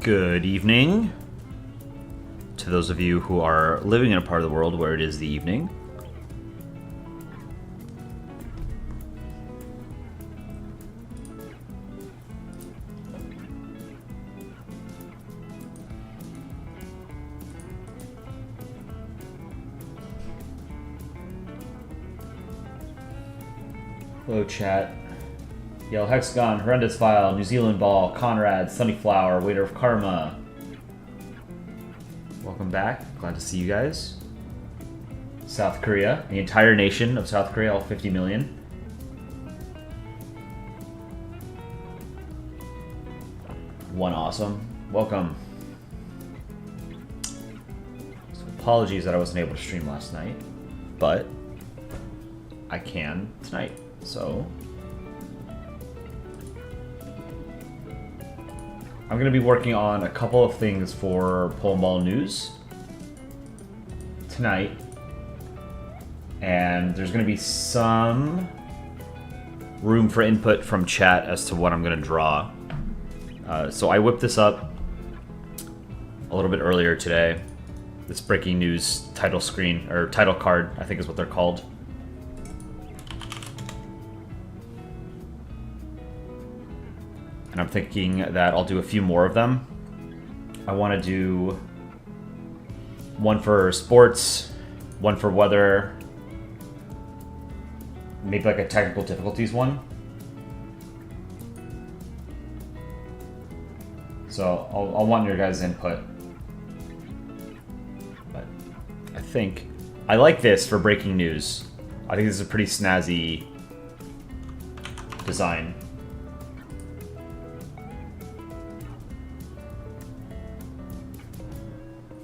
Good evening to those of you who are living in a part of the world where it is the evening. Hello, chat. Yellow Hexagon, Horrendous File, New Zealand Ball, Conrad, Sunnyflower, Waiter of Karma. Welcome back. Glad to see you guys. South Korea, the entire nation of South Korea, all 50 million. One awesome. Welcome. So apologies that I wasn't able to stream last night, but I can tonight. So I'm going to be working on a couple of things for Polandball News tonight, and there's going to be some room for input from chat as to what I'm going to draw. So I whipped this up a little bit earlier today. This breaking news title screen, or title card, I think is what they're called. And I'm thinking that I'll do a few more of them. I want to do one for sports, one for weather, maybe like a technical difficulties one. So I'll want your guys' input. But I think I like this for breaking news. I think this is a pretty snazzy design.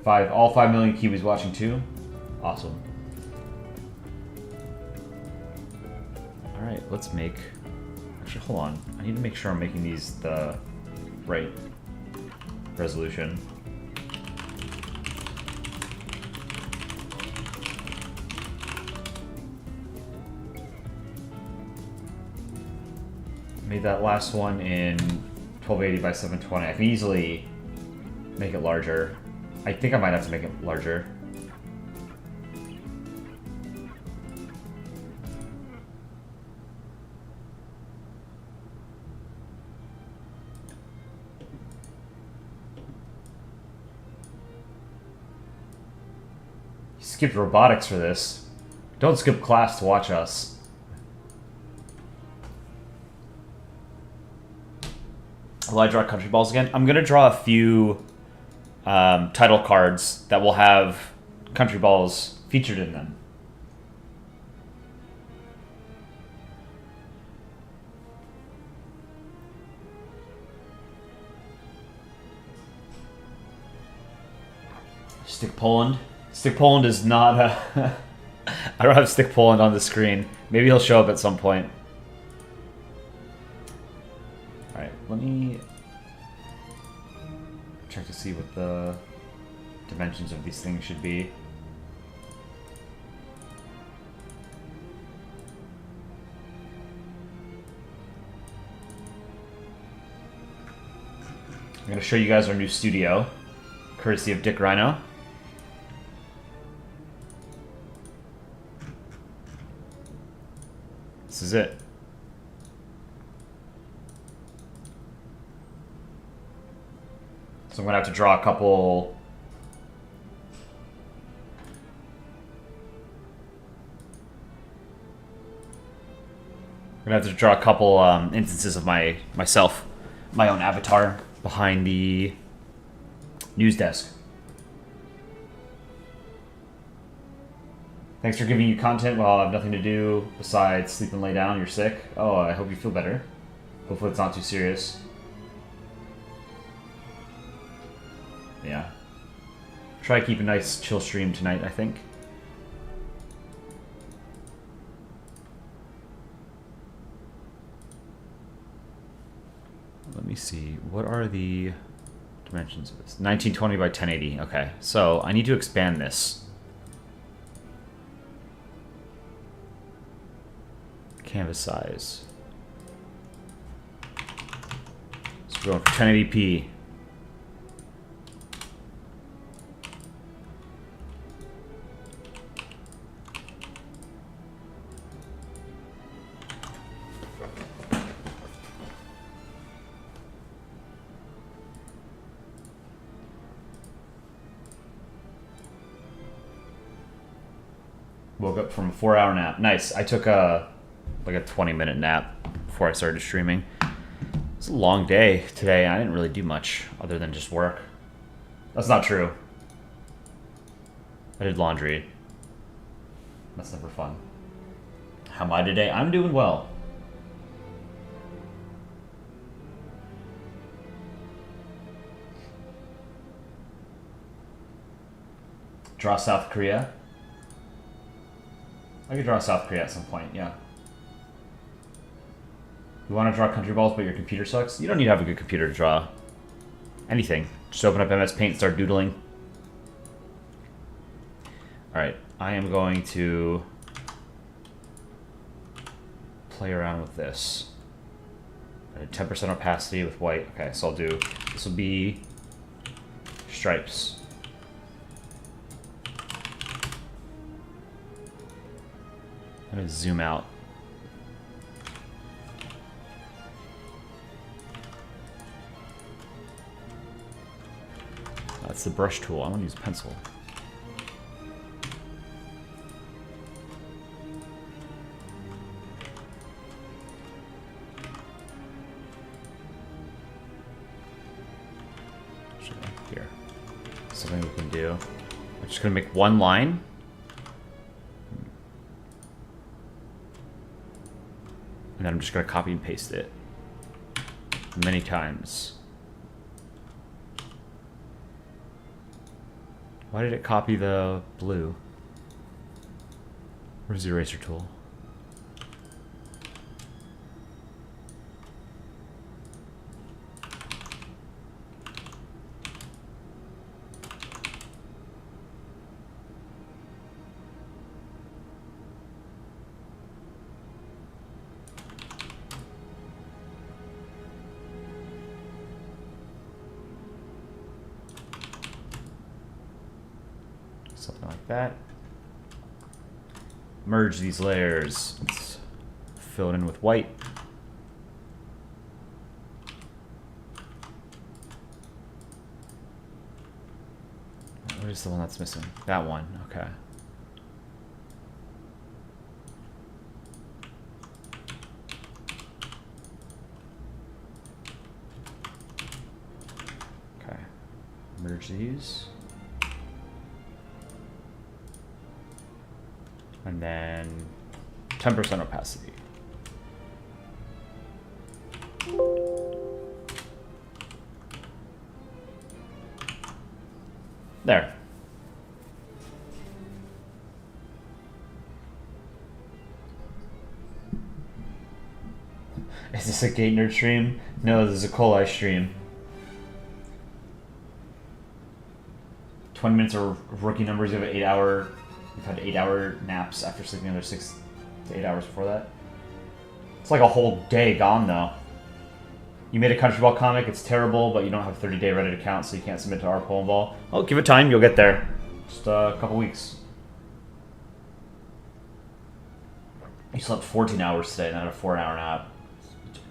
All 5 million Kiwis watching too. Awesome. All right, let's make. Actually, hold on. I need to make sure I'm making these the right resolution. Made that last one in 1280 by 720. I can easily make it larger. I think I might have to make it larger. You skipped robotics for this. Don't skip class to watch us. Will I draw country balls again? I'm gonna draw a few title cards that will have country balls featured in them. Stick Poland. Stick Poland is not a... I don't have Stick Poland on the screen. Maybe he'll show up at some point. Alright, let me check to see what the dimensions of these things should be. I'm going to show you guys our new studio, courtesy of Dick Rhino. This is it. So I'm going to have to draw a couple... I'm going to have to draw a couple instances of myself, my own avatar, behind the news desk. Thanks for giving you content while I have nothing to do besides sleep and lay down. You're sick? Oh, I hope you feel better. Hopefully it's not too serious. Yeah. Try to keep a nice chill stream tonight, I think. Let me see. What are the dimensions of this? 1920 by 1080. Okay. So I need to expand this. Canvas size. So we're going for 1080p. Woke up from a 4-hour nap. Nice. I took a 20-minute nap before I started streaming. It's a long day today. I didn't really do much other than just work. That's not true. I did laundry. That's never fun. How am I today? I'm doing well. Draw South Korea. I could draw South Korea at some point, yeah. You want to draw country balls, but your computer sucks? You don't need to have a good computer to draw anything. Just open up MS Paint and start doodling. Alright, I am going to play around with this. 10% opacity with white. Okay, so I'll do, this will be stripes. I'm going to zoom out. That's the brush tool. I want to use a pencil. Here. Something we can do. I'm just going to make one line. And then I'm just going to copy and paste it many times. Why did it copy the blue? Where's the eraser tool? Something like that. Merge these layers. Let's fill it in with white. What is the one that's missing? That one, okay. Okay. Merge these. And then 10% opacity. There. Is this a gate nerd stream? No, this is a coli stream. 20 minutes of rookie numbers. You have an 8-hour. You've had 8-hour naps after sleeping another 6 to 8 hours before that. It's like a whole day gone, though. You made a country ball comic. It's terrible, but you don't have a 30-day Reddit account, so you can't submit to our Polandball. Oh, give it time. You'll get there. Just a couple weeks. You slept 14 hours today, not a 4-hour nap.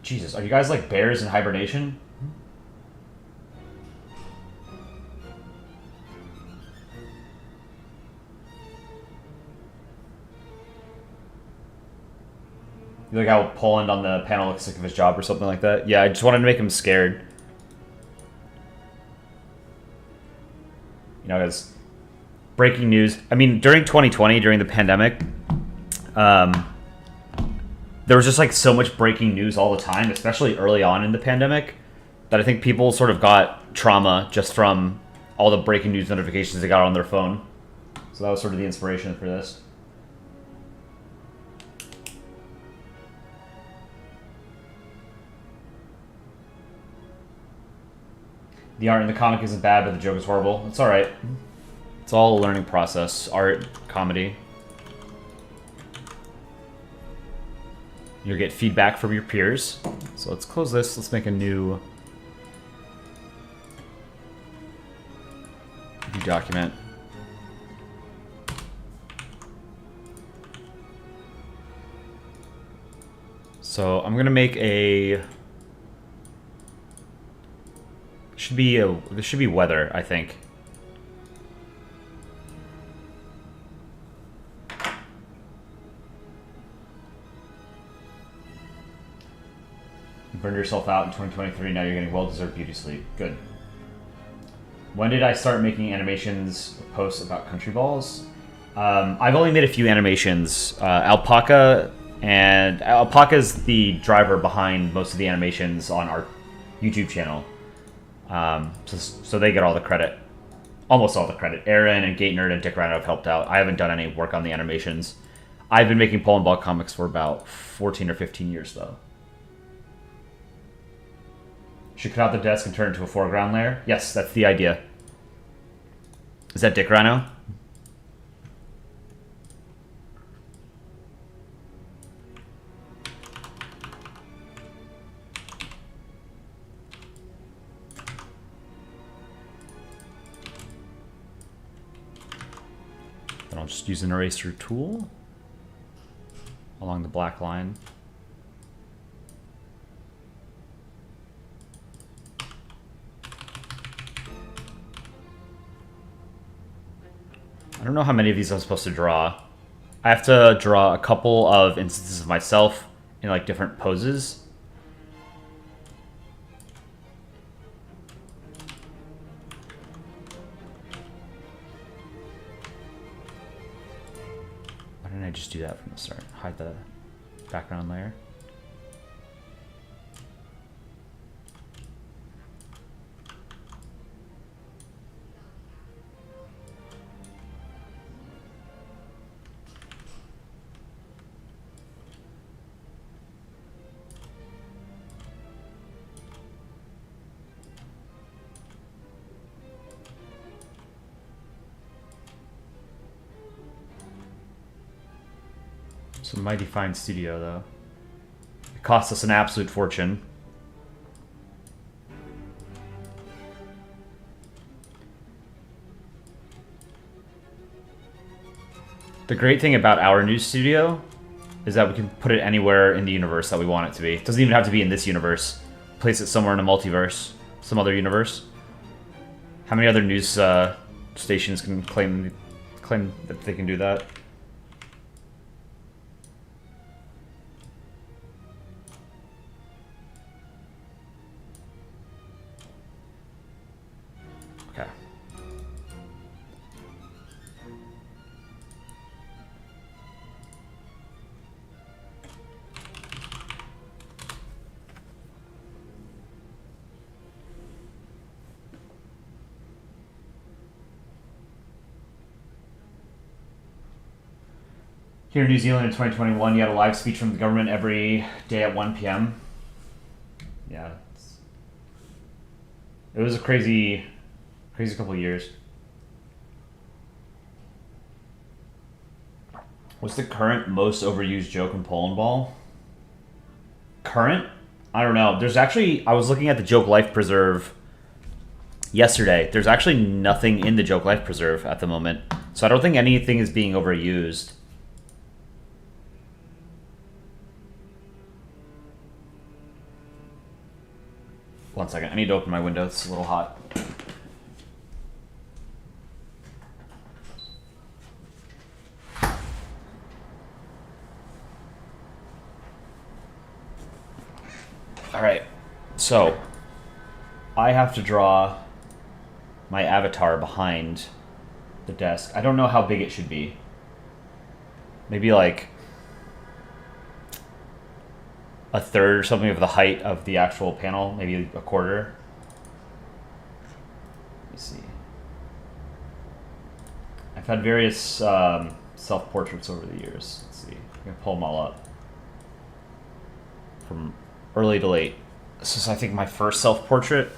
Jesus, are you guys like bears in hibernation? You like how Poland on the panel looks sick of his job or something like that? Yeah, I just wanted to make him scared. You know, guys, breaking news. I mean, during 2020, during the pandemic, there was just like so much breaking news all the time, especially early on in the pandemic, that I think people sort of got trauma just from all the breaking news notifications they got on their phone. So that was sort of the inspiration for this. The art in the comic isn't bad, but the joke is horrible. It's alright. It's all a learning process. Art, comedy. You'll get feedback from your peers. So let's close this. Let's make a new document. So I'm gonna make a this should be weather, I think. burned yourself out in 2023. Now you're getting well-deserved beauty sleep. Good. When did I start making animations or posts about country balls? I've only made a few animations. Alpaca is the driver behind most of the animations on our YouTube channel. So they get all the credit. Almost all the credit. Aaron and Gate Nerd and Dick Rhino have helped out. I haven't done any work on the animations. I've been making Polandball comics for about 14 or 15 years, though. Should cut out the desk and turn it into a foreground layer? Yes, that's the idea. Is that Dick Rhino? Then I'll just use an eraser tool along the black line. I don't know how many of these I'm supposed to draw. I have to draw a couple of instances of myself in like different poses. Why didn't I just do that from the start? Hide the background layer. It's a mighty fine studio, though. It costs us an absolute fortune. The great thing about our new studio is that we can put it anywhere in the universe that we want it to be. It doesn't even have to be in this universe. Place it somewhere in a multiverse, some other universe. How many other news stations can claim that they can do that? Okay. Here in New Zealand in 2021, you had a live speech from the government every day at 1 p.m. Yeah. It was a crazy couple of years. What's the current most overused joke in Polandball? Current? I don't know. There's actually, I was looking at the Joke Life Preserve yesterday. There's actually nothing in the Joke Life Preserve at the moment. So I don't think anything is being overused. One second, I need to open my window. It's a little hot. All right, so I have to draw my avatar behind the desk. I don't know how big it should be. Maybe like a third or something of the height of the actual panel, maybe a quarter. Let me see. I've had various self-portraits over the years. Let's see, I can pull them all up. From early to late. This is, I think, my first self-portrait.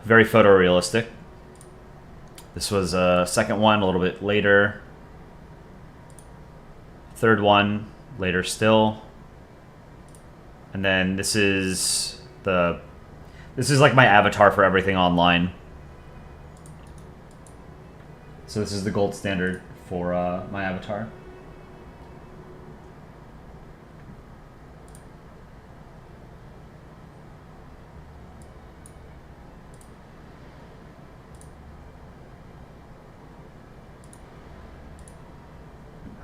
Very photorealistic. This was a second one, a little bit later. Third one, later still. And then this is like my avatar for everything online. So this is the gold standard for my avatar.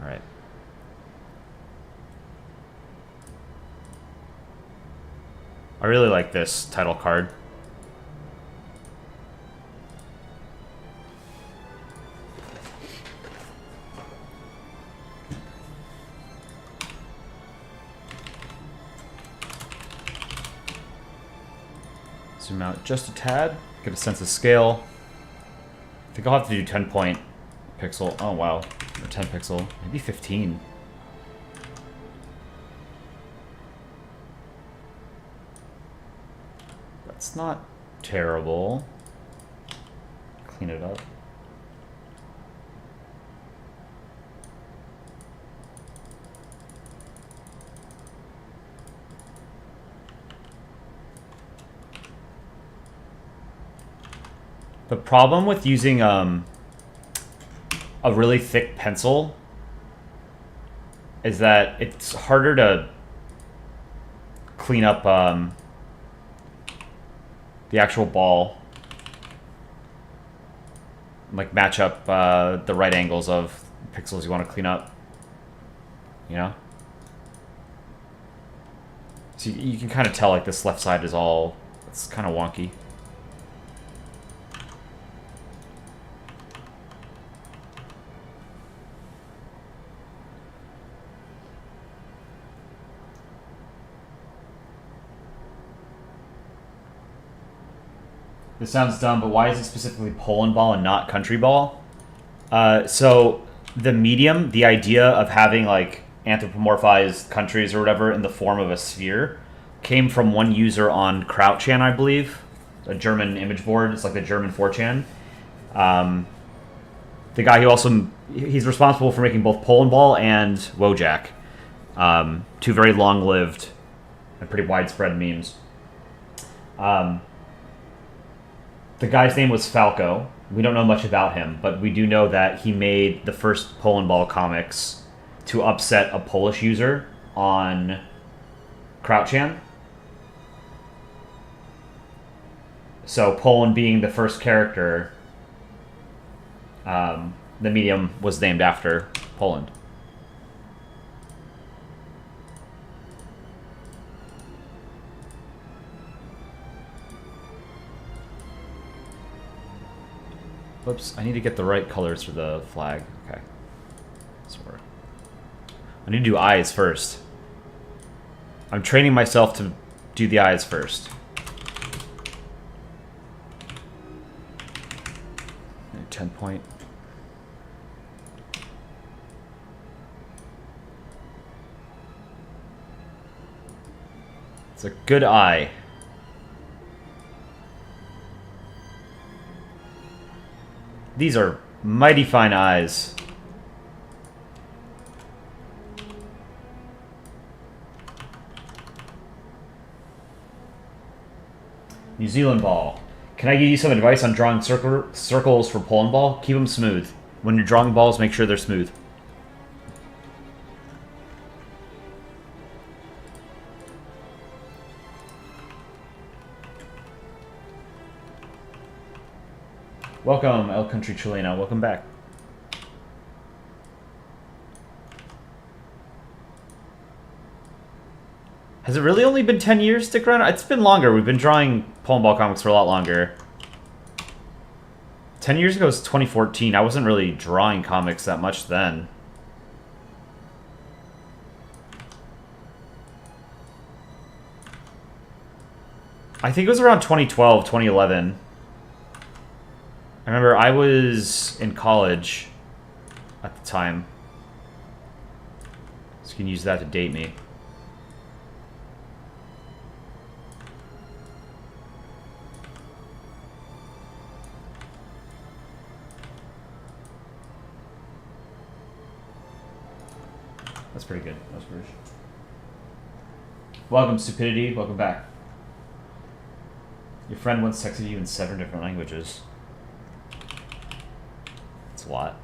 All right. I really like this title card. Zoom out just a tad, get a sense of scale. I think I'll have to do 10 point pixel. Oh wow, or 10 pixel, maybe 15. That's not terrible. Clean it up. The problem with using a really thick pencil is that it's harder to clean up the actual ball, like match up the right angles of pixels you want to clean up, you know? So you can kind of tell like this left side is all, it's kind of wonky. This sounds dumb, but why is it specifically Polandball and not country ball? So the medium, the idea of having like anthropomorphized countries or whatever in the form of a sphere, came from one user on Krautchan, I believe, a German image board. It's like the German 4chan. The guy who also, he's responsible for making both Polandball and Wojak, two very long-lived and pretty widespread memes. The guy's name was Falco. We don't know much about him, but we do know that he made the first Polandball comics to upset a Polish user on Krautchan. So Poland being the first character, the medium was named after Poland. Whoops, I need to get the right colors for the flag. Okay. So I need to do eyes first. I'm training myself to do the eyes first. 10 point. It's a good eye. These are mighty fine eyes. New Zealand ball. Can I give you some advice on drawing circles for Polandball? Keep them smooth. When you're drawing balls, make sure they're smooth. Welcome, El Country Chilena. Welcome back. Has it really only been 10 years, Stick Around? It's been longer. We've been drawing Polandball comics for a lot longer. 10 years ago was 2014. I wasn't really drawing comics that much then. I think it was around 2012, 2011. I remember I was in college at the time. So you can use that to date me. That's pretty good. That's pretty. Welcome, Stupidity. Welcome back. Your friend once texted you in 7 different languages. That's a lot.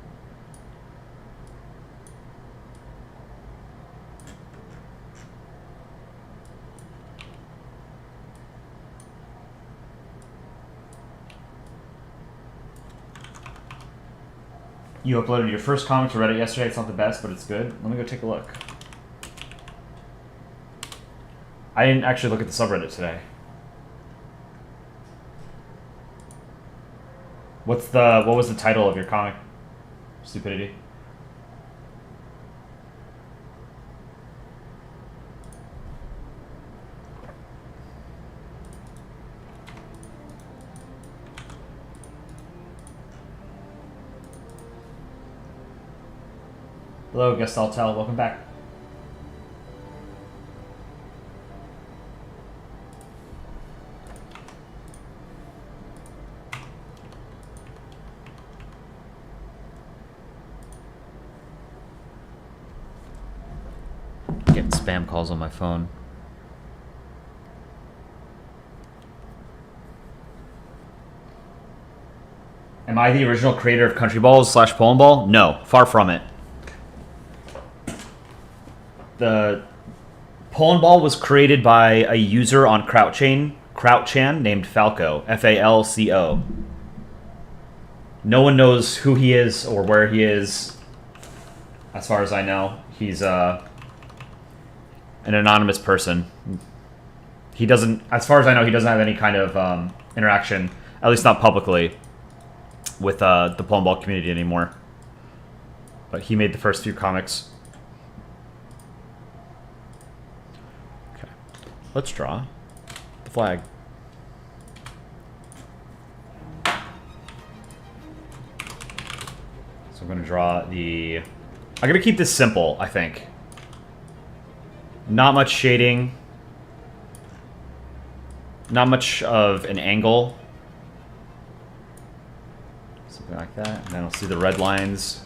You uploaded your first comic to Reddit yesterday. It's not the best, but it's good. Let me go take a look. I didn't actually look at the subreddit today. What was the title of your comic? Stupidity. Hello, Gestaltel. Welcome back. Getting spam calls on my phone. Am I the original creator of Country Balls / Polandball? No, far from it. The Polandball was created by a user on Krautchan named Falco, Falco. No one knows who he is or where he is. As far as I know, he's an anonymous person. He doesn't, as far as I know, he doesn't have any kind of interaction, at least not publicly, with the Polandball community anymore. But he made the first few comics. Let's draw the flag. So I'm going to draw the... I'm going to keep this simple, I think. Not much shading. Not much of an angle. Something like that. And then I'll see the red lines.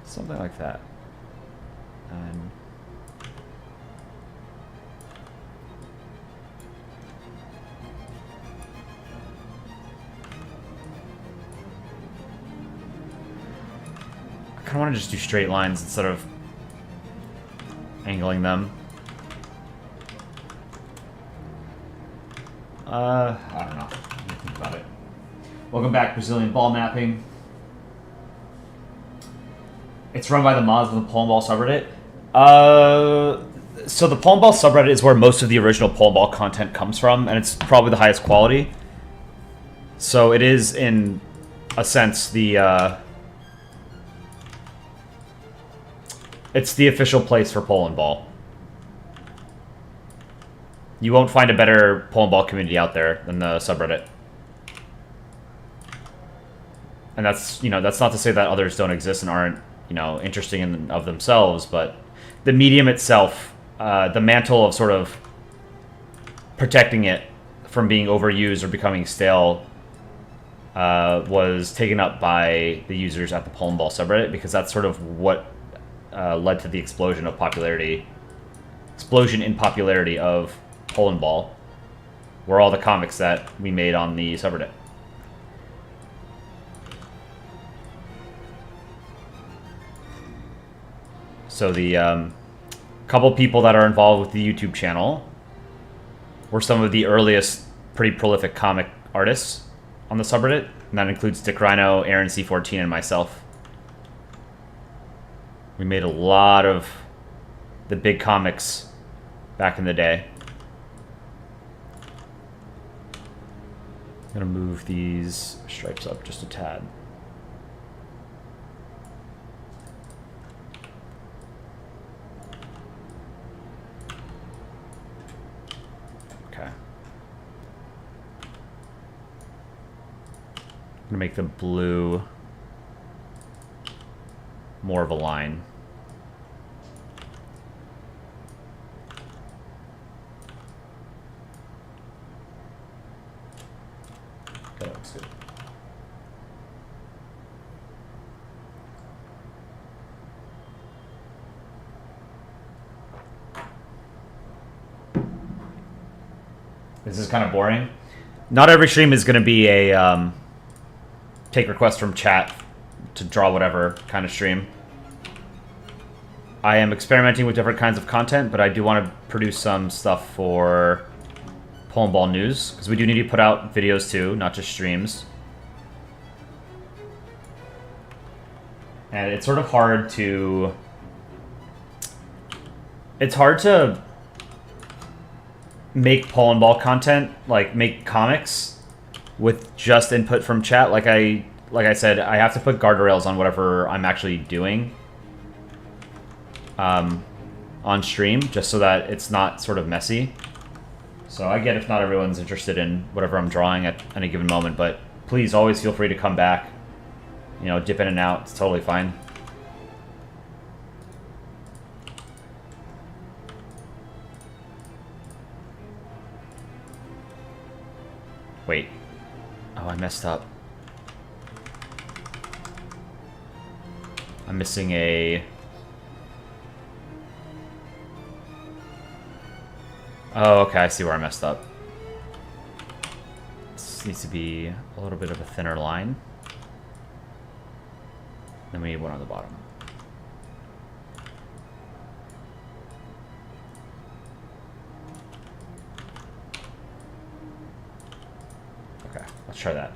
Something like that. And I kind of want to just do straight lines instead of angling them. I don't know. Let me think about it. Welcome back, Brazilian Ball Mapping. It's run by the mods of the Polandball subreddit. So the Polandball subreddit is where most of the original Polandball content comes from, and it's probably the highest quality. So it is, in a sense, it's the official place for Polandball. You won't find a better Polandball community out there than the subreddit. And that's not to say that others don't exist and aren't, interesting in of themselves, but the medium itself, the mantle of sort of protecting it from being overused or becoming stale, was taken up by the users at the Polandball subreddit, because that's sort of what led to the explosion in popularity of Polandball, were all the comics that we made on the subreddit. So the couple people that are involved with the YouTube channel were some of the earliest pretty prolific comic artists on the subreddit, and that includes Dick Rhino, Aaron C14, and myself. We made a lot of the big comics back in the day. I'm gonna move these stripes up just a tad. I'm gonna make the blue more of a line. That looks good. This is kind of boring. Not every stream is going to be a take requests from chat to draw whatever kind of stream. I am experimenting with different kinds of content, but I do want to produce some stuff for Polandball News, because we do need to put out videos too, not just streams. And it's sort of hard to... It's hard to make Polandball content, like make comics, with just input from chat. Like I said, I have to put guardrails on whatever I'm actually doing on stream, just so that it's not sort of messy. So I get if not everyone's interested in whatever I'm drawing at any given moment, but please always feel free to come back. You know, dip in and out. It's totally fine. Wait. Oh, I messed up. I'm missing a... Oh, okay, I see where I messed up. This needs to be a little bit of a thinner line. Then we need one on the bottom. Okay, let's try that.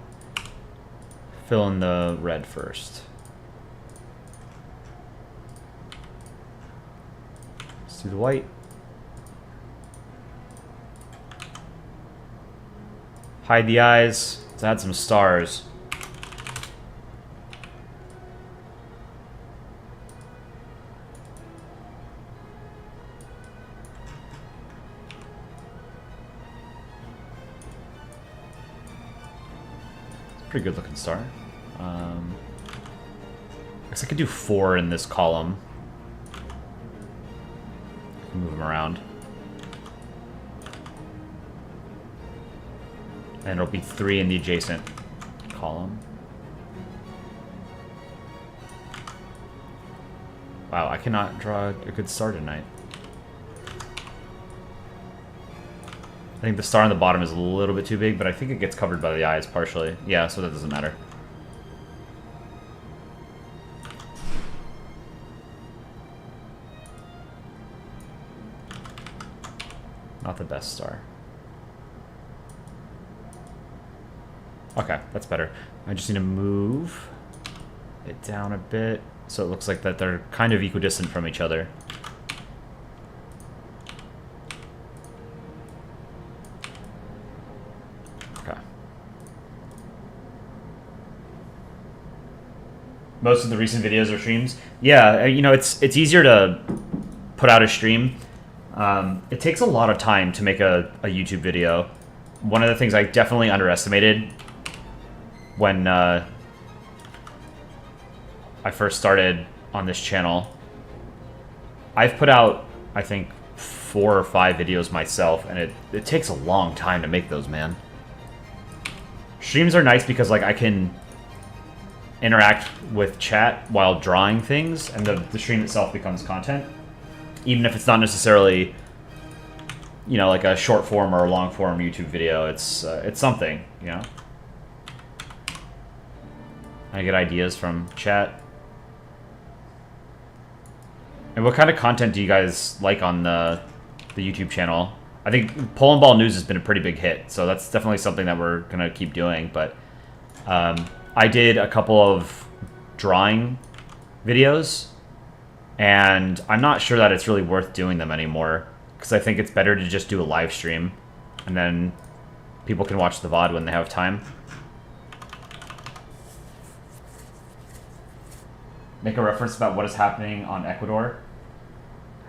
Fill in the red first. Let's do the white. Hide the eyes. Let's add some stars. Pretty good looking star. I guess I could do 4 in this column. Move them around. And it'll be 3 in the adjacent column. Wow, I cannot draw a good star tonight. I think the star on the bottom is a little bit too big, but I think it gets covered by the eyes partially. Yeah, so that doesn't matter. Not the best star. Okay, that's better. I just need to move it down a bit so it looks like that they're kind of equidistant from each other. Okay. Most of the recent videos or streams, yeah, you know, it's easier to put out a stream. It takes a lot of time to make a YouTube video. One of the things I definitely underestimated when I first started on this channel, I've put out, I think, 4 or 5 videos myself, and it takes a long time to make those, man. Streams are nice because, like, I can interact with chat while drawing things, and the stream itself becomes content. Even if it's not necessarily, you know, like a short form or a long form YouTube video, it's something, you know? I get ideas from chat. And what kind of content do you guys like on the YouTube channel? I think Polandball News has been a pretty big hit, so that's definitely something that we're going to keep doing. But I did a couple of drawing videos, and I'm not sure that it's really worth doing them anymore, because I think it's better to just do a live stream, and then people can watch the VOD when they have time. Make a reference about what is happening on Ecuador.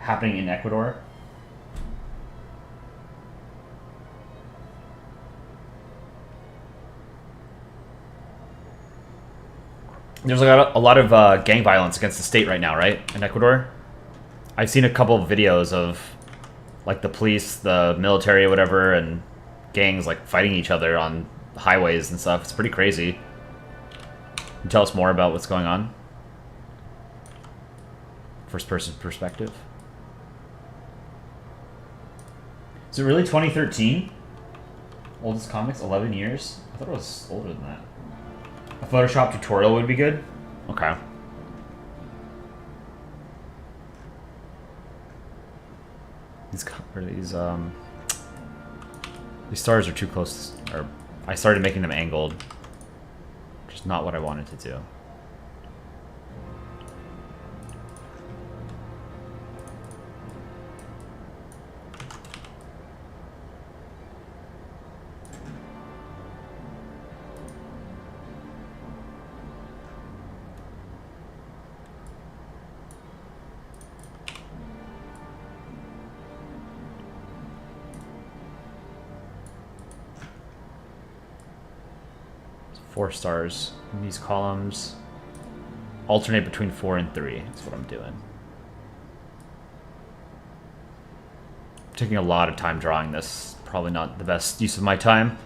Happening in Ecuador. There's a lot of gang violence against the state right now, right? In Ecuador? I've seen a couple of videos of, like, the police, the military, or whatever, and gangs, like, fighting each other on highways and stuff. It's pretty crazy. Can you tell us more about what's going on? First-person perspective. Is it really 2013? Oldest comics? 11 years? I thought it was older than that. A Photoshop tutorial would be good? Okay. These stars are too close, or I started making them angled. Which is not what I wanted to do. 4 stars in these columns. Alternate between 4 and 3. That's what I'm doing. I'm taking a lot of time drawing this. Probably not the best use of my time.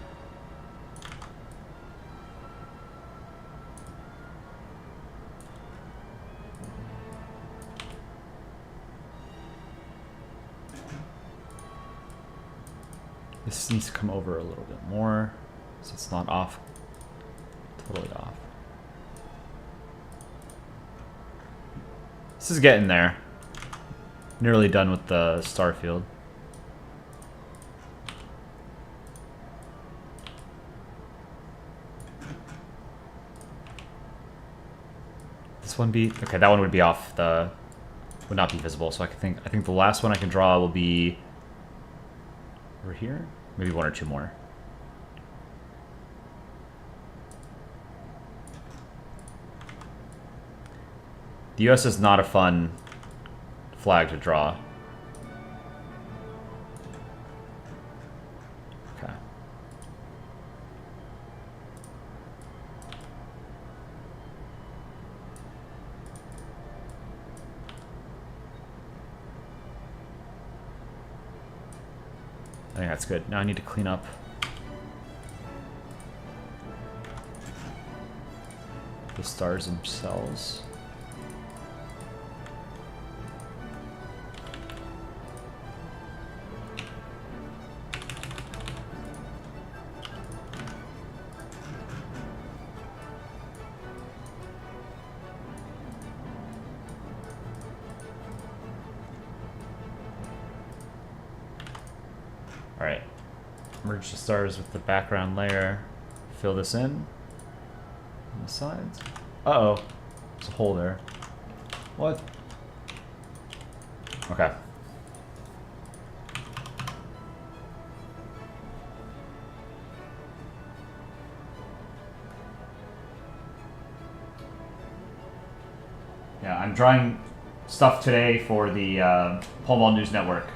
This needs to come over a little bit more, so it's not off, totally off. This is getting there. Nearly done with the star field. This one be okay? That one would be off. Would not be visible. So I think the last one I can draw will be over here. Maybe 1 or 2 more. The US is not a fun flag to draw. Okay. I think that's good. Now I need to clean up the stars themselves. Alright, merge the stars with the background layer, fill this in on the sides. Uh-oh, there's a hole there. What? Okay. Yeah, I'm drawing stuff today for the Polandball News Network.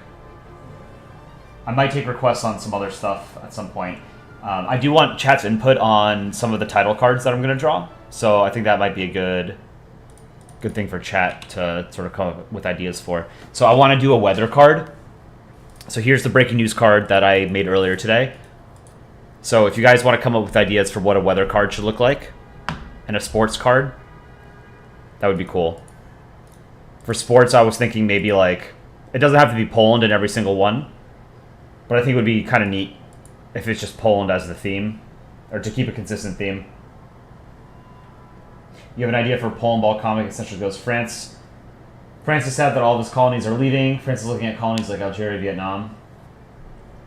I might take requests on some other stuff at some point. I do want chat's input on some of the title cards that I'm going to draw, so I think that might be a good thing for chat to sort of come up with ideas for. So I want to do a weather card. So here's the breaking news card that I made earlier today. So if you guys want to come up with ideas for what a weather card should look like, and a sports card, that would be cool. For sports, I was thinking maybe like, it doesn't have to be Poland in every single one, but I think it would be kind of neat if it's just Poland as the theme, or to keep a consistent theme. You have an idea for a Polandball comic, essentially goes France. France is sad that all of his colonies are leaving. France is looking at colonies like Algeria, Vietnam.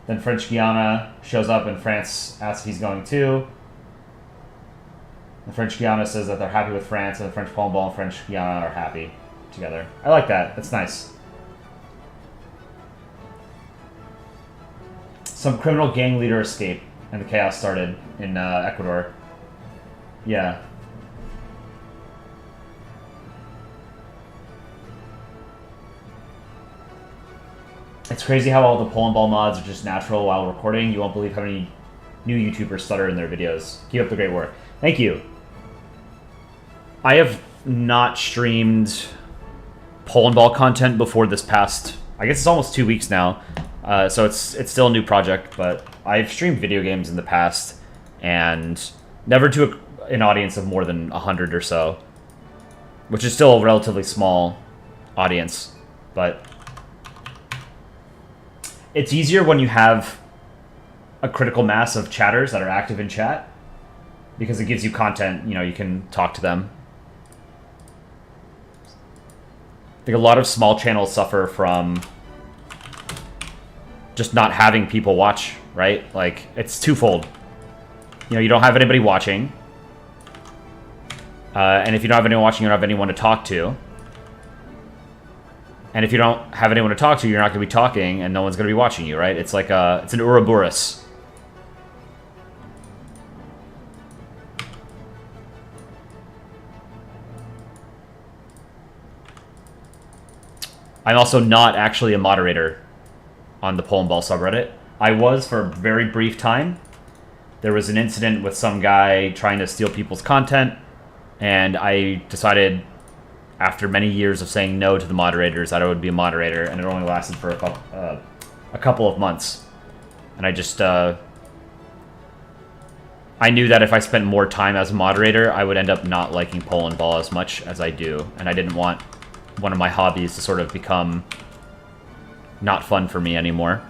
Then French Guiana shows up and France asks if he's going too. The French Guiana says that they're happy with France, and the French Polandball and French Guiana are happy together. I like that. That's nice. Some criminal gang leader escaped, and the chaos started in Ecuador. Yeah. It's crazy how all the Polandball mods are just natural while recording. You won't believe how many new YouTubers stutter in their videos. Keep up the great work. Thank you. I have not streamed Polandball content before this past, I guess it's almost 2 weeks now. So it's still a new project, but I've streamed video games in the past, and never to an audience of more than 100 or so, which is still a relatively small audience, but it's easier when you have a critical mass of chatters that are active in chat, because it gives you content, you know, you can talk to them. I think a lot of small channels suffer from just not having people watch, right? Like, it's twofold. You know, you don't have anybody watching. And if you don't have anyone watching, you don't have anyone to talk to. And if you don't have anyone to talk to, you're not going to be talking, and no one's going to be watching you, right? It's like it's an Ouroboros. I'm also not actually a moderator on the Polandball subreddit. I was for a very brief time, there was an incident with some guy trying to steal people's content, and I decided, after many years of saying no to the moderators, that I would be a moderator, and it only lasted for a couple of months. And I just, I knew that if I spent more time as a moderator, I would end up not liking Polandball as much as I do, and I didn't want one of my hobbies to sort of become not fun for me anymore.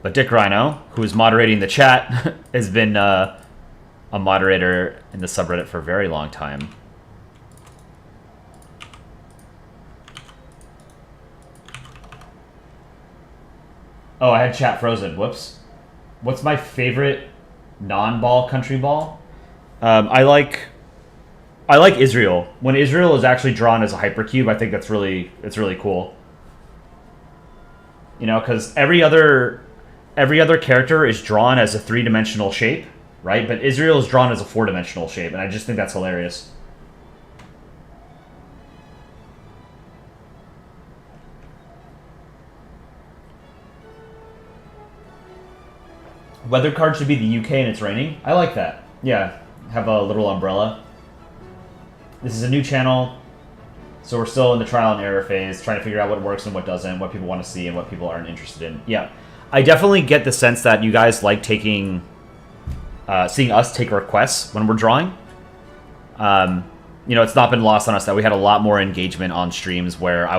But Dick Rhino, who is moderating the chat, has been a moderator in the subreddit for a very long time. Oh, I had chat frozen. Whoops. What's my favorite non-ball country ball? I like Israel. When Israel is actually drawn as a hypercube, I think it's really cool. You know, because every other character is drawn as a 3-dimensional shape, right? But Israel is drawn as a 4-dimensional shape, and I just think that's hilarious. Weather card should be the UK and it's raining. I like that. Yeah, have a little umbrella. This is a new channel, so we're still in the trial and error phase, trying to figure out what works and what doesn't, what people want to see and what people aren't interested in. Yeah, I definitely get the sense that you guys like seeing us take requests when we're drawing. You know, it's not been lost on us that we had a lot more engagement on streams where I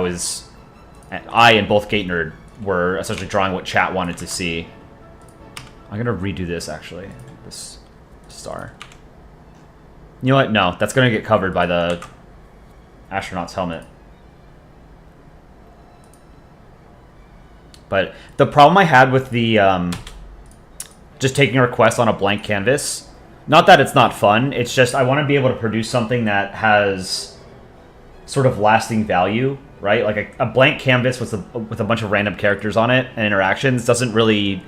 and both Gate Nerd were essentially drawing what chat wanted to see. I'm gonna redo this, actually. This star. You know what? No, that's gonna get covered by the astronaut's helmet. But the problem I had with the just taking a request on a blank canvas, not that it's not fun, it's just I want to be able to produce something that has sort of lasting value, right? Like a blank canvas with a bunch of random characters on it and interactions doesn't really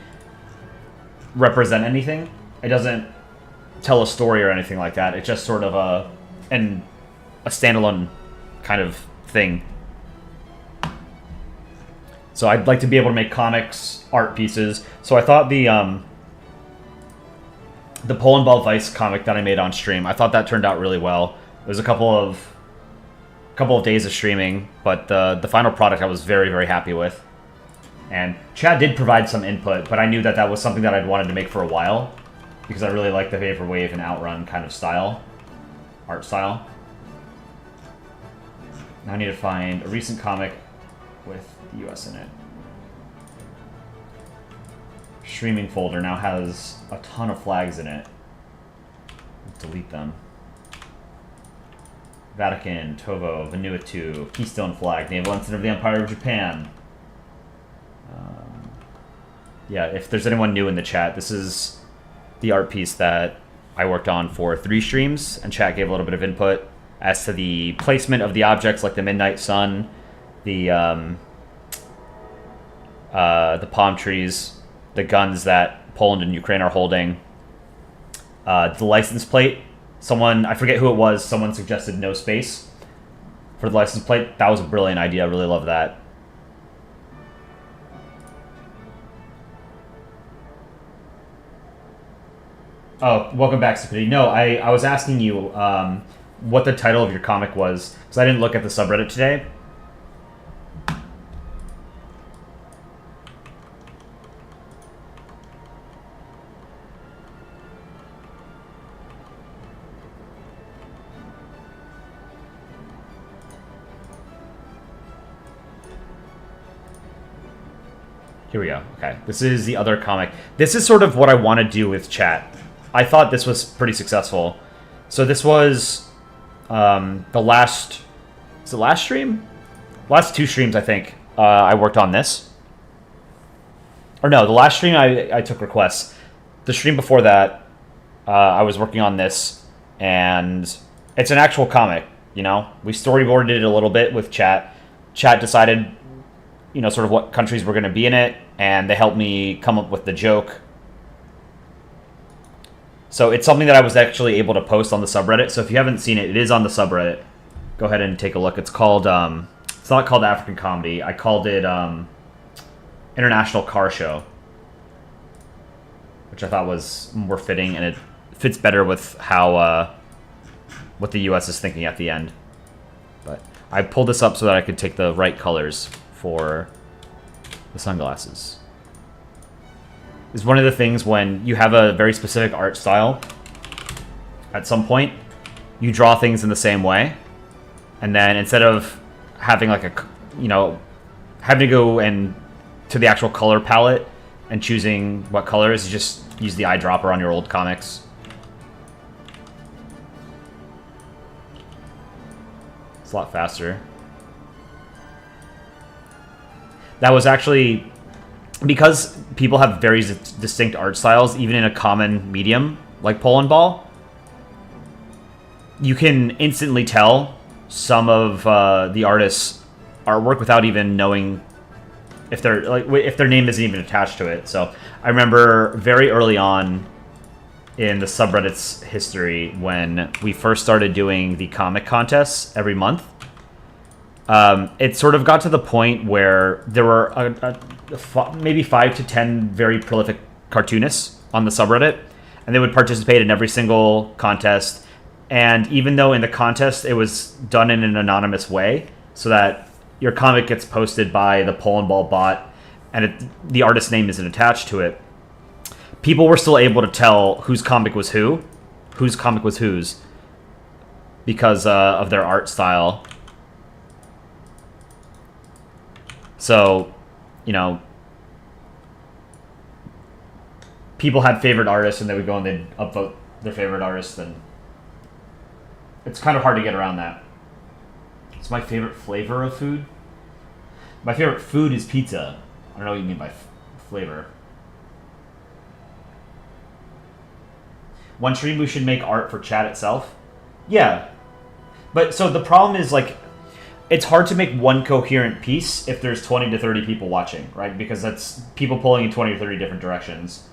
represent anything. It doesn't tell a story or anything like that. It's just sort of a standalone kind of thing. So I'd like to be able to make comics, art pieces. So I thought the Polandball Vice comic that I made on stream, I thought that turned out really well. It was a couple of days of streaming, but the final product I was very, very happy with. And Chad did provide some input, but I knew that was something that I'd wanted to make for a while, because I really like the Vaporwave and Outrun kind of style, art style. Now I need to find a recent comic with the US in it. Streaming folder now has a ton of flags in it. Delete them. Vatican, Tovo, Vanuatu, Keystone flag, Naval Incident of the Empire of Japan. Yeah, if there's anyone new in the chat, this is the art piece that I worked on for 3 streams, and chat gave a little bit of input as to the placement of the objects, like the Midnight Sun, the palm trees, the guns that Poland and Ukraine are holding, the license plate. Someone, I forget who it was, someone suggested no space for the license plate. That was a brilliant idea. I really love that. Oh, welcome back, Stupidity. No, I was asking you what the title of your comic was, because I didn't look at the subreddit today. Here we go. Okay, this is the other comic. This is sort of what I want to do with chat. I thought this was pretty successful. So this was the last stream? Last 2 streams, I think, I worked on this. Or no, the last stream I took requests. The stream before that, I was working on this, and it's an actual comic, you know? We storyboarded it a little bit with chat. Chat decided, you know, sort of what countries were going to be in it, and they helped me come up with the joke. So it's something that I was actually able to post on the subreddit. So if you haven't seen it, it is on the subreddit. Go ahead and take a look. It's called, it's not called African Comedy. I called it International Car Show. which I thought was more fitting, and it fits better with how what the US is thinking at the end. But I pulled this up so that I could take the right colors for the sunglasses. It's one of the things when you have a very specific art style, at some point, you draw things in the same way, and then instead of having like a, you know, having to go and to the actual color palette and choosing what colors, you just use the eyedropper on your old comics. It's a lot faster. That was actually, because people have very distinct art styles, even in a common medium like Polandball, you can instantly tell some of the artists' artwork without even knowing if their name isn't even attached to it. So I remember very early on in the subreddit's history, when we first started doing the comic contests every month, it sort of got to the point where there were maybe 5 to 10 very prolific cartoonists on the subreddit, and they would participate in every single contest. And even though in the contest it was done in an anonymous way, so that your comic gets posted by the Polandball bot, and the artist's name isn't attached to it, people were still able to tell whose comic was whose comic was whose, because of their art style. So, you know, people had favorite artists, and they would go and they'd upvote their favorite artist, and it's kind of hard to get around that. It's my favorite flavor of food. My favorite food is pizza. I don't know what you mean by flavor. One stream, we should make art for chat itself. Yeah. But so the problem is, like, it's hard to make one coherent piece if there's 20 to 30 people watching, right? Because that's people pulling in 20 or 30 different directions.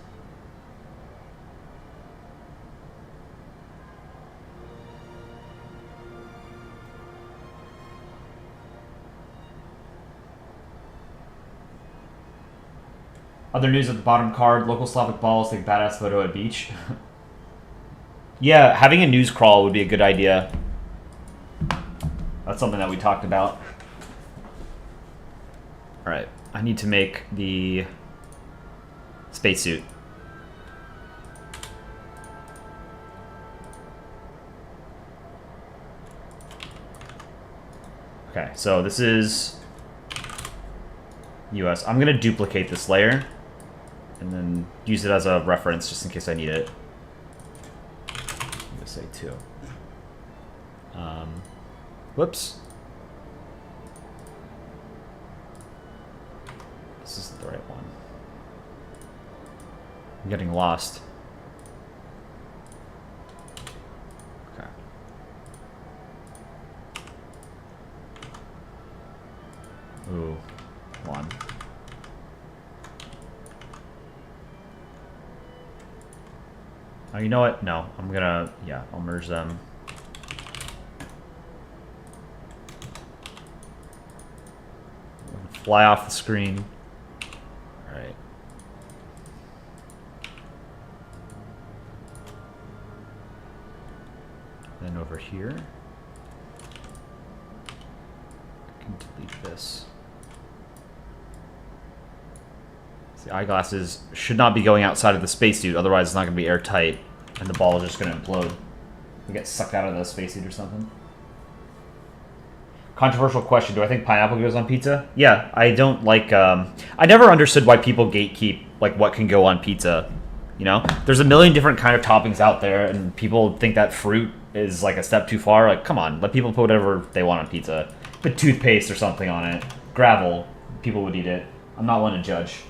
Other news at the bottom card, local Slavic balls take badass photo at beach. Yeah, having a news crawl would be a good idea. That's something that we talked about. Alright, I need to make the spacesuit. Okay, so this is US. I'm going to duplicate this layer and then use it as a reference just in case I need it. I'm going to say 2. Whoops. This isn't the right one. I'm getting lost. Okay. Ooh, one. Oh, you know what? No, I'm gonna, yeah, I'll merge them. Fly off the screen. All right. Then over here, I can delete this. The eyeglasses should not be going outside of the spacesuit, otherwise it's not going to be airtight, and the ball is just going to implode. We get sucked out of the spacesuit or something. Controversial question, do I think pineapple goes on pizza? Yeah, I don't like, I never understood why people gatekeep, like, what can go on pizza, you know? There's a million different kind of toppings out there, and people think that fruit is, like, a step too far. Like, come on, let people put whatever they want on pizza. Put toothpaste or something on it. Gravel, people would eat it. I'm not one to judge.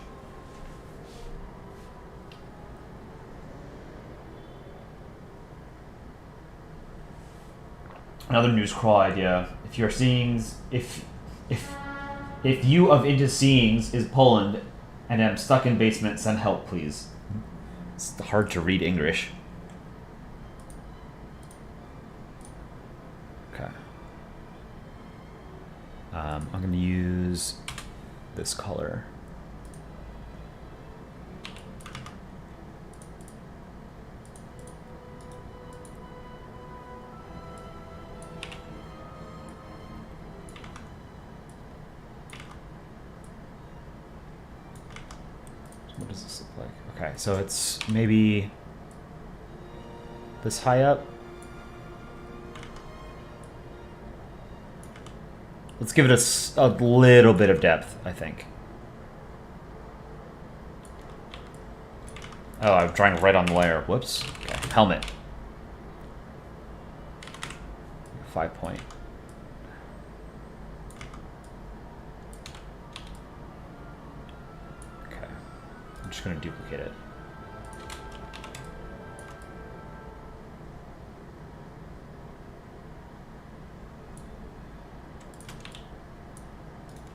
Another news crawl idea. If you're seeing, if you of into seeings is Poland and am stuck in basement, send help, please. It's hard to read English. Okay. I'm going to use this color. does this look like? Okay, so it's maybe this high up. Let's give it a little bit of depth, I think. Oh, I'm drawing right on the layer. Whoops. Okay. Helmet. 5 point. Okay. I'm just going to duplicate it.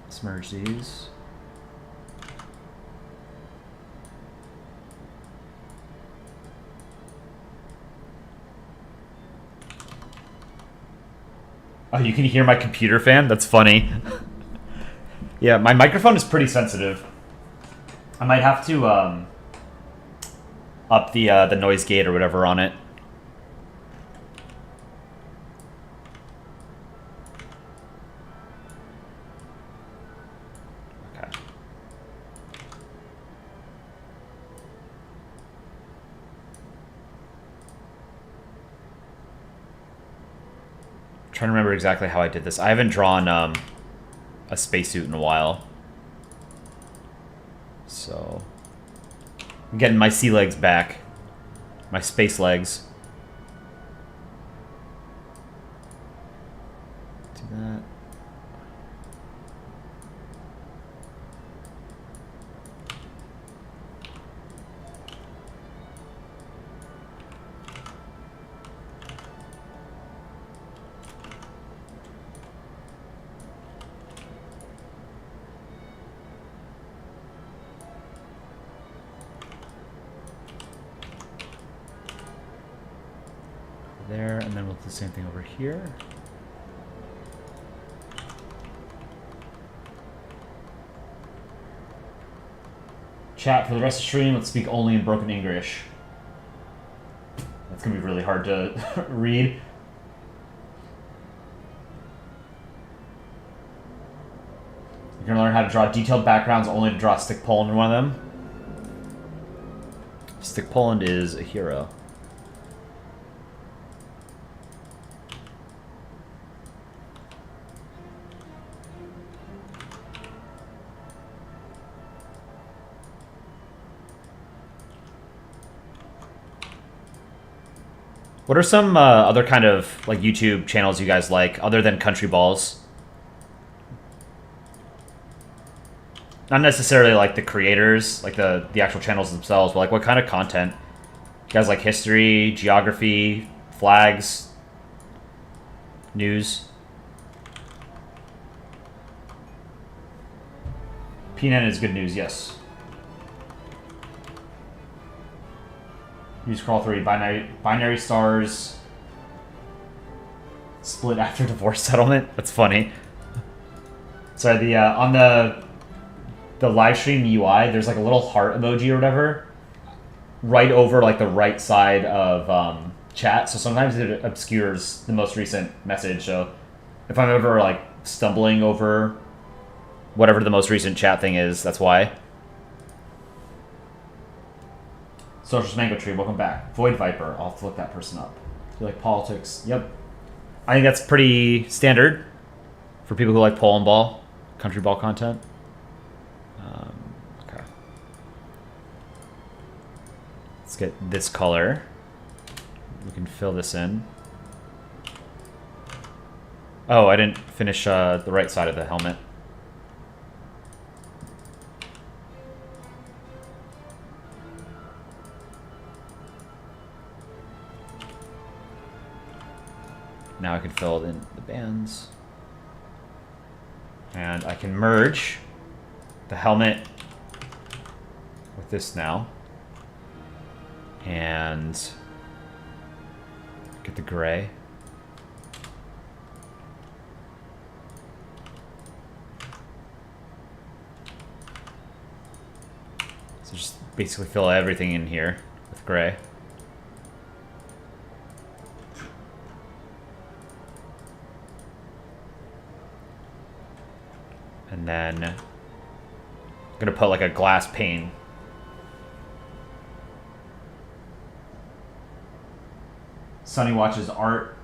Let's merge these. Oh, you can hear my computer fan? That's funny. Yeah, my microphone is pretty sensitive. I might have to up the noise gate or whatever on it. Okay. Trying to remember exactly how I did this. I haven't drawn a spacesuit in a while. So I'm getting my sea legs back. My space legs. Do that. There, and then we'll do the same thing over here. Chat, for the rest of the stream, let's speak only in broken English. That's going to be really hard to read. You're going to learn how to draw detailed backgrounds only to draw Stick Poland in one of them. Stick Poland is a hero. What are some other kind of like YouTube channels you guys like other than Country Balls? Not necessarily like the creators, like the actual channels themselves, but like what kind of content? You guys like history, geography, flags, news? PNN is good news, yes. Use crawl 3, binary stars split after divorce settlement. That's funny. Sorry, the on the live stream UI, there's like a little heart emoji or whatever right over like the right side of chat. So sometimes it obscures the most recent message. So if I'm ever like stumbling over whatever the most recent chat thing is, that's why. Socialist Mango Tree, welcome back. Void Viper, I'll have to look that person up. You like politics? Yep. I think that's pretty standard for people who like Polandball, country ball content. Okay. Let's get this color. We can fill this in. Oh, I didn't finish the right side of the helmet. Now I can fill in the bands. And I can merge the helmet with this now. And get the gray. So just basically fill everything in here with gray. And then I'm gonna put like a glass pane Sunny watches art.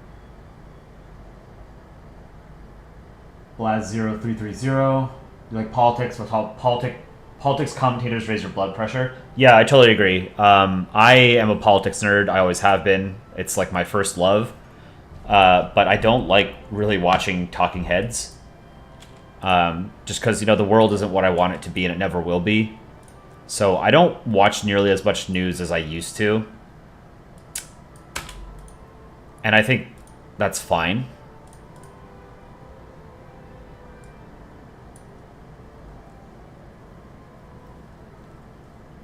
Blaz0330. You like politics? With politics commentators raise your blood pressure? Yeah, I totally agree. I am a politics nerd. I always have been. It's like my first love. But I don't like really watching talking heads. Just because, you know, the world isn't what I want it to be, and it never will be. So I don't watch nearly as much news as I used to. And I think that's fine.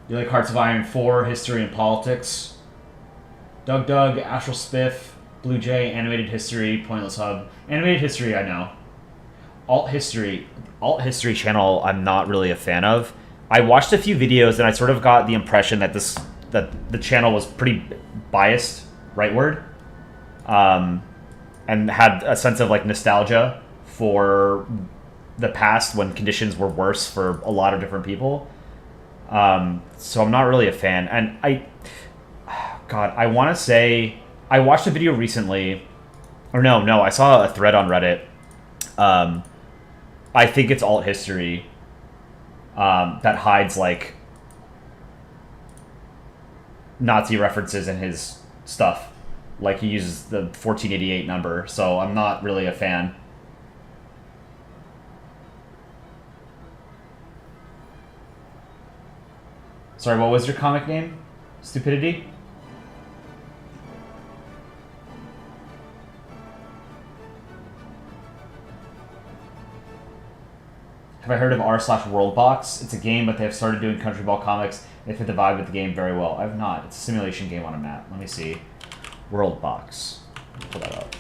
You like Hearts of Iron 4, History and Politics? Doug, Astral Spiff, Blue Jay, Animated History, Pointless Hub. Animated History, I know. Alt History channel, I'm not really a fan of. I watched a few videos and I sort of got the impression that the channel was pretty biased, rightward, and had a sense of like nostalgia for the past when conditions were worse for a lot of different people. So I'm not really a fan. And I want to say I watched a video recently, or no, I saw a thread on Reddit. I think it's alt history that hides like Nazi references in his stuff. Like he uses the 1488 number, so I'm not really a fan. Sorry, what was your comic name? Stupidity? Have I heard of r/Worldbox? It's a game, but they have started doing Country Ball comics. They fit the vibe with the game very well. I've not. It's a simulation game on a map. Let me see. Worldbox. Pull that up.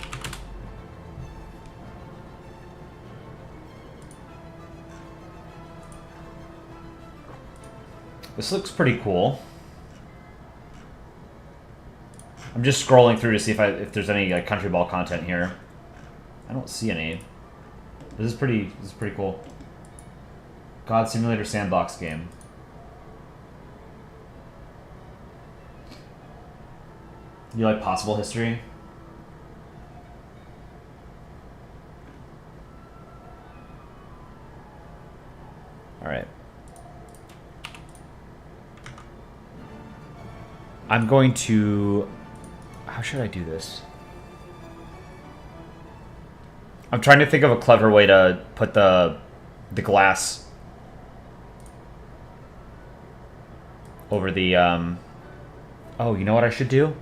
This looks pretty cool. I'm just scrolling through to see if there's any like Country Ball content here. I don't see any. This is pretty cool. God Simulator sandbox game. You like Possible History? All right. I'm going to... How should I do this? I'm trying to think of a clever way to put the glass over the... Oh, you know what I should do?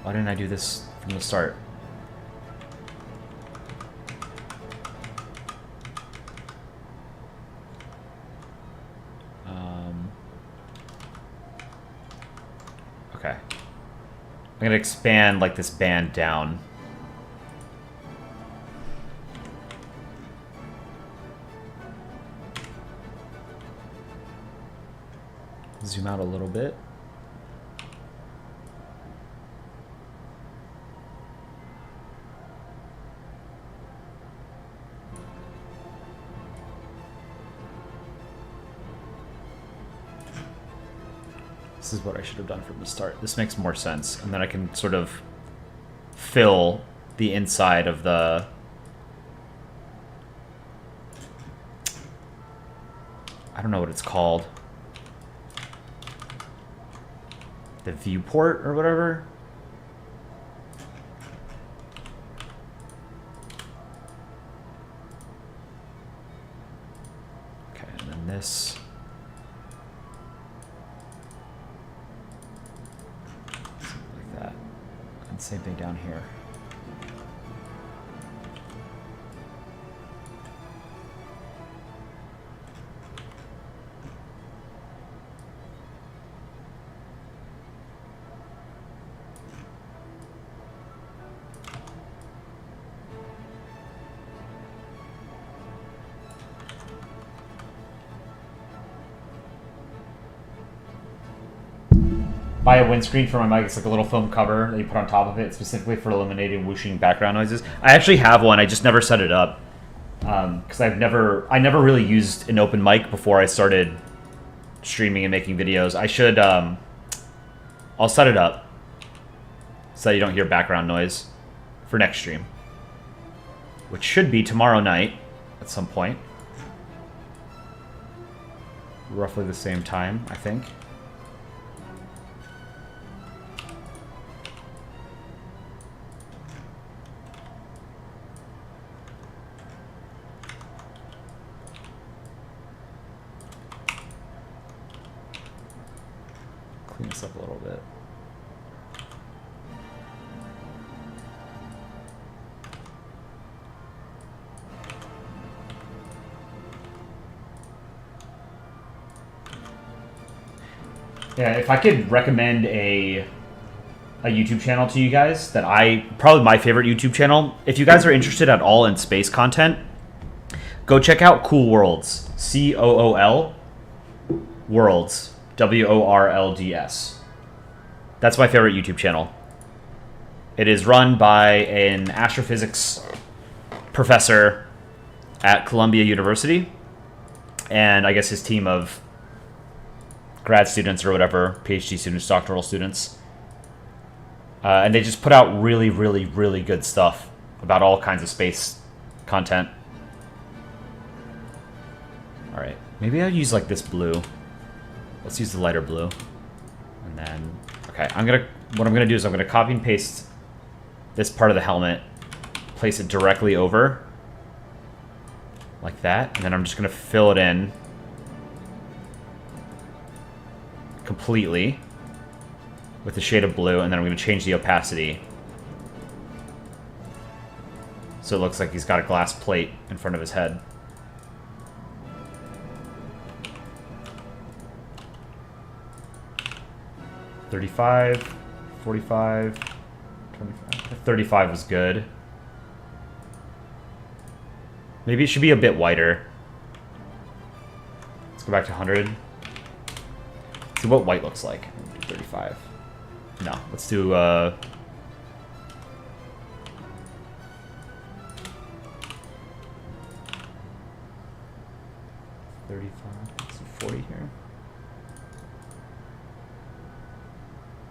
Why didn't I do this from the start? Okay. I'm gonna expand like this band down. Zoom out a little bit. This is what I should have done from the start. This makes more sense. And then I can sort of fill the inside of the... I don't know what it's called. The viewport or whatever. Okay, and then this. Something like that. And same thing down here. Buy a windscreen for my mic. It's like a little foam cover that you put on top of it, specifically for eliminating whooshing background noises. I actually have one. I just never set it up because I never really used an open mic before I started streaming and making videos. I should I'll set it up so that you don't hear background noise for next stream, which should be tomorrow night at some point. Roughly the same time, I think. Clean this up a little bit. Yeah, if I could recommend a YouTube channel to you guys probably my favorite YouTube channel, if you guys are interested at all in space content, go check out Cool Worlds. COOL Worlds. WORLDS. That's my favorite YouTube channel. It is run by an astrophysics professor at Columbia University, and I guess his team of grad students or whatever, PhD students, doctoral students. And they just put out really, really, really good stuff about all kinds of space content. All right, maybe I'll use like this blue. Let's use the lighter blue. And then, okay, what I'm gonna do is I'm gonna copy and paste this part of the helmet, place it directly over, like that, and then I'm just gonna fill it in completely with the shade of blue, and then I'm going to change the opacity so it looks like he's got a glass plate in front of his head. $35, $45, $25. $35 was good. Maybe it should be a bit whiter. Let's go back to 100. See what white looks like. 35. No, let's do 35. Let's do 40 here.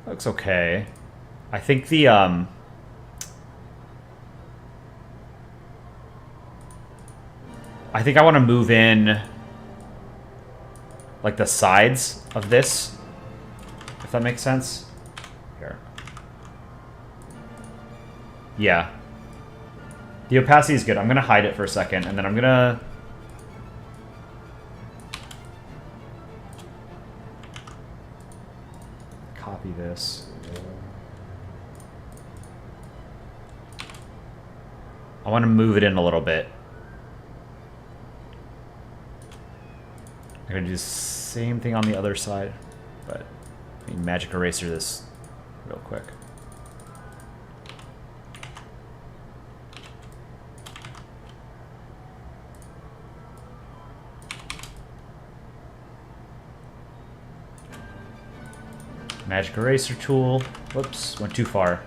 Looks okay. I think the I think I want to move in like the sides of this, if that makes sense. Here. Yeah. The opacity is good. I'm going to hide it for a second, and then I'm going to... copy this. I want to move it in a little bit. I'm going to do the same thing on the other side, but let me magic eraser this real quick. Magic eraser tool. Whoops, went too far.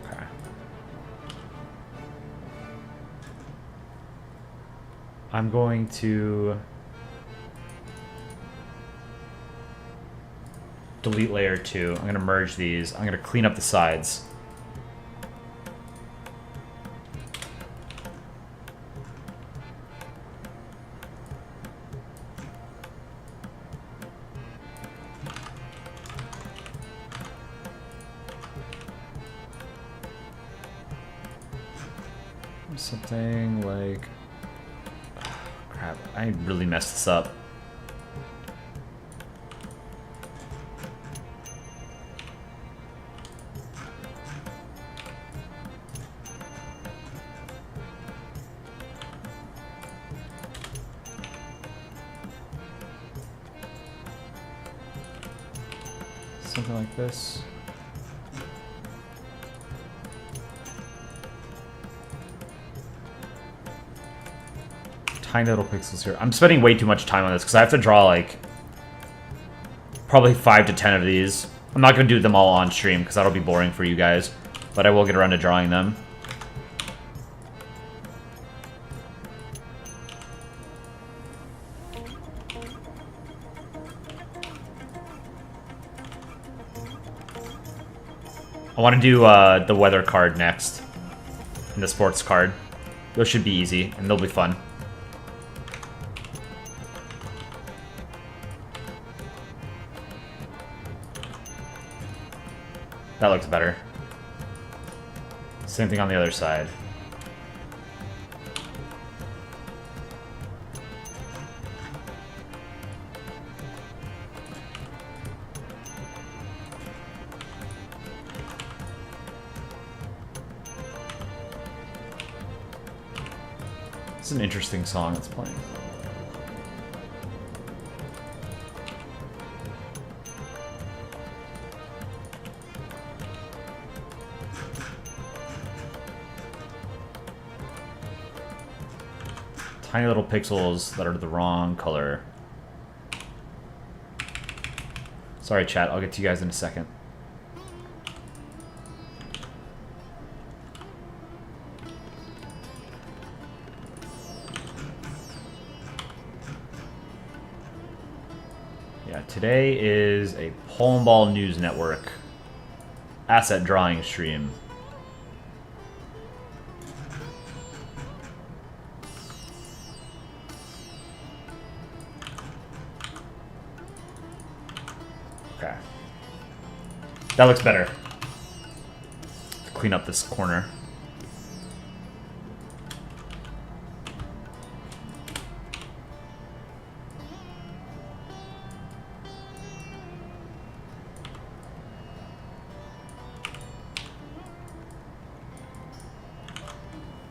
Okay. I'm going to delete layer 2. I'm going to merge these. I'm going to clean up the sides. Something like... crap, I really messed this up. Something like this. Tiny little pixels here. I'm spending way too much time on this because I have to draw like probably 5 to 10 of these. I'm not going to do them all on stream because that'll be boring for you guys, but I will get around to drawing them. I want to do the weather card next and the sports card. Those should be easy and they'll be fun. That looks better. Same thing on the other side. It's an interesting song that's playing. Tiny little pixels that are the wrong color. Sorry, chat. I'll get to you guys in a second. Yeah, today is a Polandball News Network asset drawing stream. Okay. That looks better. Clean up this corner.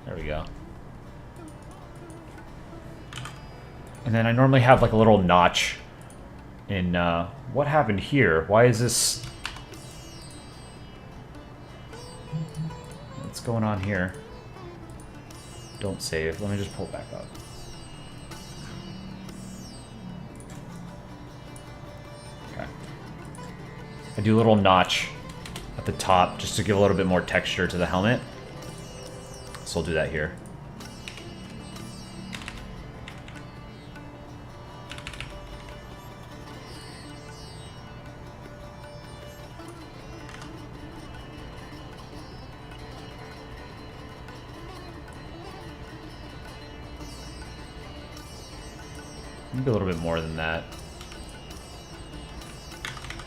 There we go. And then I normally have like a little notch in, what happened here? Why is this... What's going on here? Don't save. Let me just pull it back up. Okay. I do a little notch at the top just to give a little bit more texture to the helmet. So I'll do that here. Maybe a little bit more than that.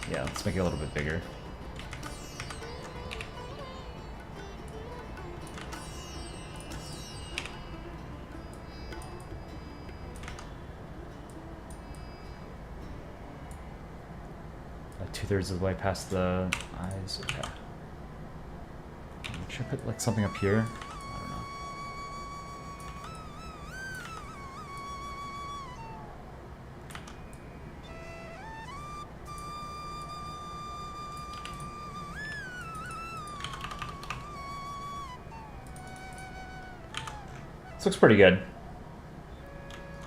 Yeah, let's make it a little bit bigger. Two-thirds of the way past the eyes. Okay. Should I put like something up here? I don't know. This looks pretty good.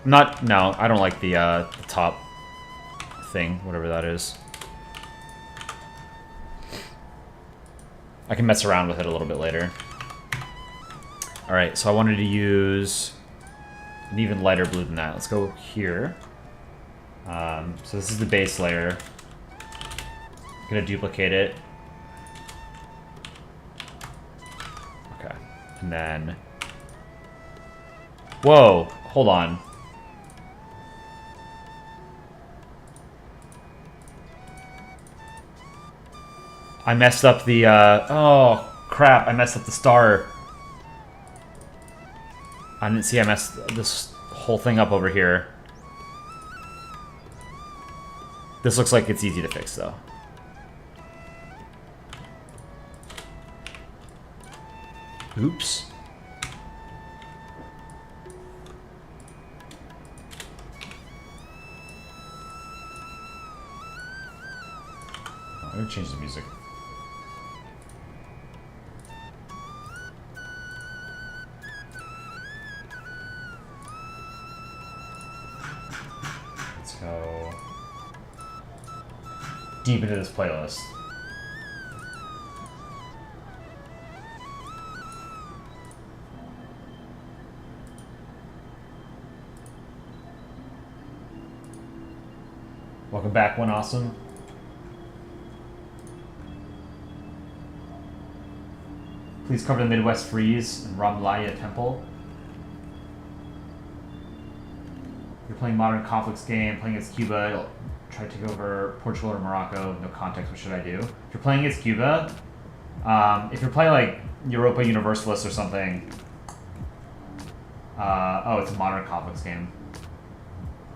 No, I don't like the top thing, whatever that is. I can mess around with it a little bit later. Alright, so I wanted to use an even lighter blue than that. Let's go here. So this is the base layer. I'm gonna duplicate it. Okay, and then... Whoa, hold on. I messed up the, oh, crap, I messed up the star. I didn't see I messed this whole thing up over here. This looks like it's easy to fix, though. Oops. I'm gonna change the music. Let's go deep into this playlist. Welcome back, One Awesome. Please cover the Midwest Freeze and Ramlaya Temple. You're playing Modern Conflicts game, playing against Cuba, try to take over Portugal or Morocco, no context, what should I do? If you're playing against Cuba, if you're playing like Europa Universalis or something, oh, it's a Modern Conflicts game.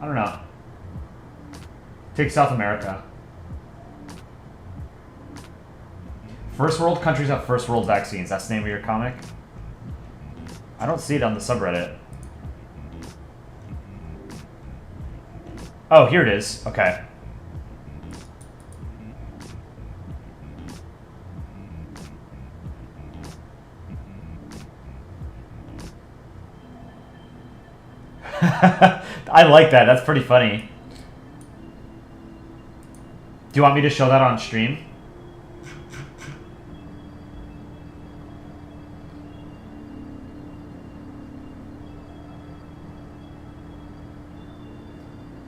I don't know. Take South America. First world countries have first world vaccines. That's the name of your comic? I don't see it on the subreddit. Oh, here it is. Okay. I like that. That's pretty funny. Do you want me to show that on stream?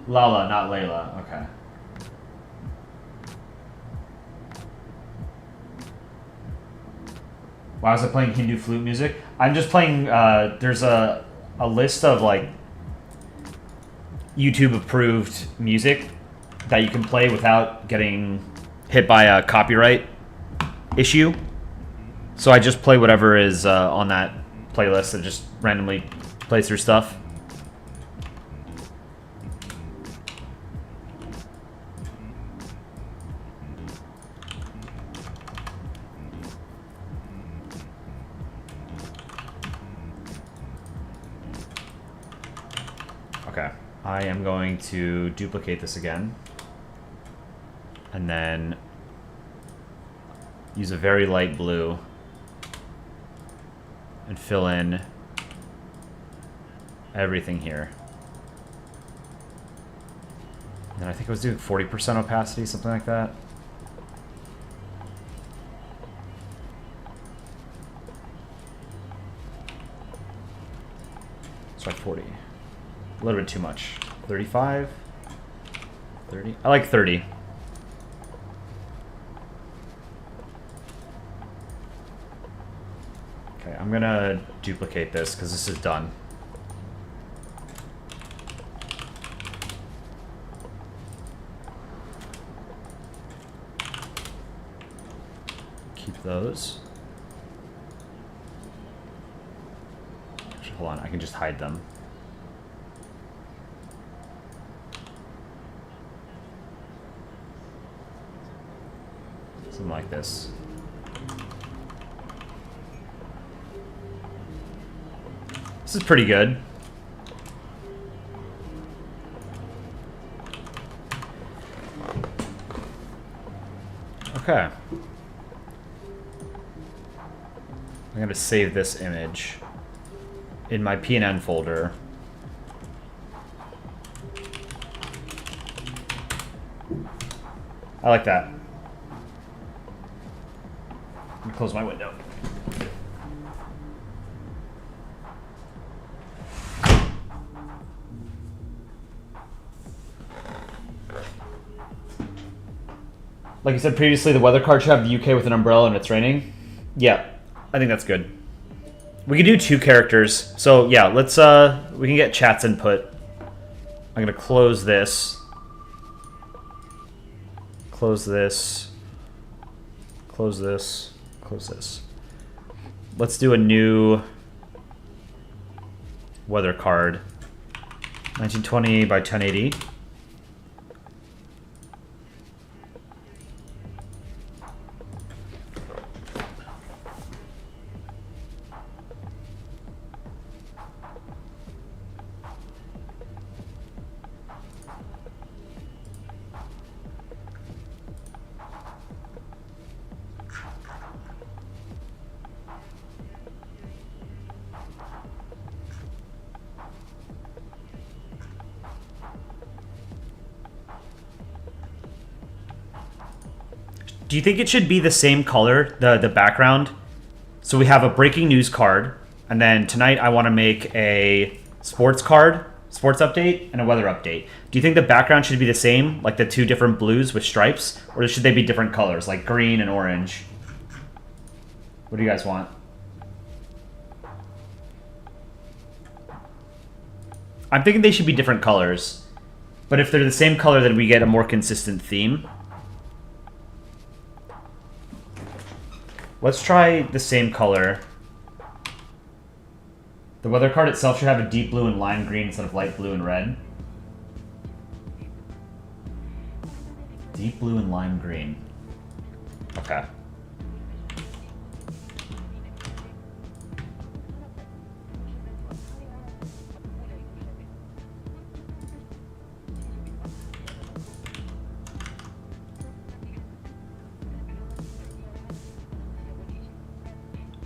Lala, not Layla. Okay. Why was I playing Hindu flute music? I'm just playing, there's a list of like YouTube approved music that you can play without getting hit by a copyright issue. So I just play whatever is on that playlist and just randomly play through stuff. Okay, I am going to duplicate this again. And then use a very light blue and fill in everything here. And I think I was doing 40% opacity, something like that. Let's try 40. A little bit too much. 35? 30? I like 30. Okay, I'm gonna duplicate this because this is done. Keep those. Actually, hold on, I can just hide them. Something like this. This is pretty good. Okay. I'm going to save this image in my PNN folder. I like that. Let me close my window. Like you said previously, the weather card should have the UK with an umbrella and it's raining. Yeah, I think that's good. We can do 2 characters. So yeah, let's we can get chat's input. I'm gonna close this. Close this. Close this. Close this. Let's do a new weather card. 1920 by 1080. Do you think it should be the same color, the background? So we have a breaking news card, and then tonight I want to make a sports card, sports update, and a weather update. Do you think the background should be the same, like the two different blues with stripes, or should they be different colors, like green and orange? What do you guys want? I'm thinking they should be different colors, but if they're the same color, then we get a more consistent theme. Let's try the same color. The weather card itself should have a deep blue and lime green instead of light blue and red. Deep blue and lime green. Okay.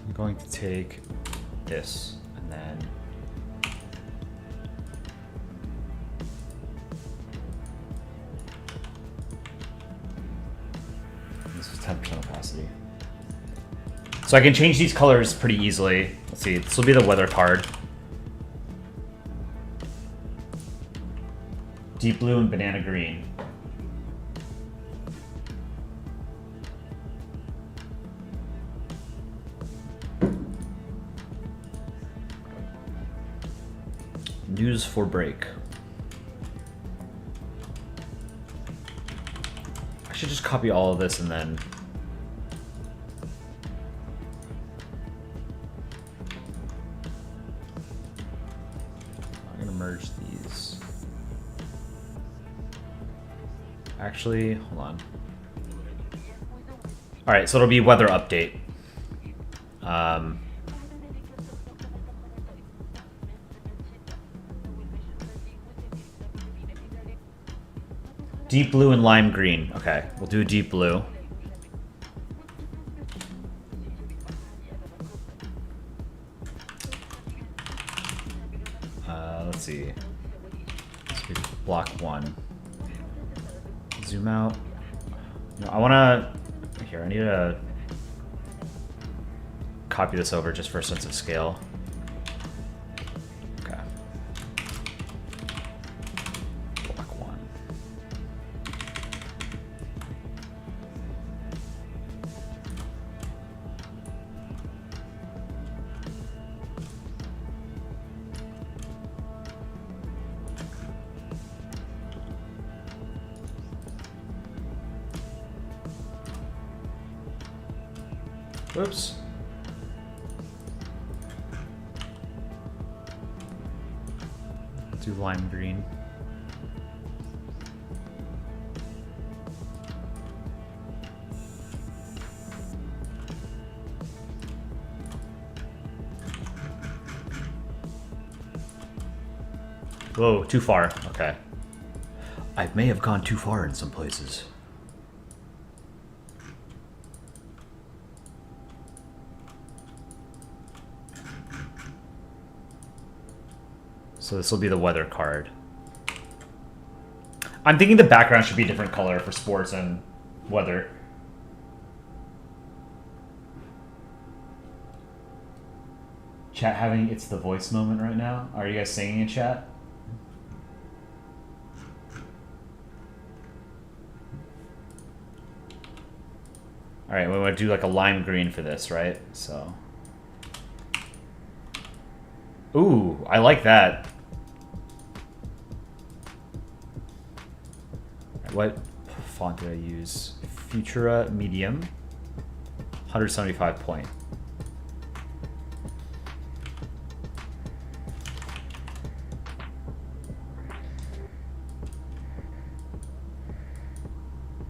I'm going to take this and then this is 10% opacity. So I can change these colors pretty easily. Let's see, this will be the weather card. Deep blue and banana green. News for break. I should just copy all of this and then I'm gonna merge these. Actually, hold on. All right, so it'll be weather update. Deep blue and lime green. Okay, we'll do deep blue. Let's see. Let's do block 1. Zoom out. No, I wanna. Here, I need to copy this over just for a sense of scale. Okay. Block 1. Whoops. Do lime green. Whoa, too far. Okay. I may have gone too far in some places. So this will be the weather card. I'm thinking the background should be a different color for sports and weather. Chat having it's the voice moment right now. Are you guys singing in chat? All right, we want to do like a lime green for this, right? So. Ooh, I like that. What font did I use? Futura Medium. 175 point.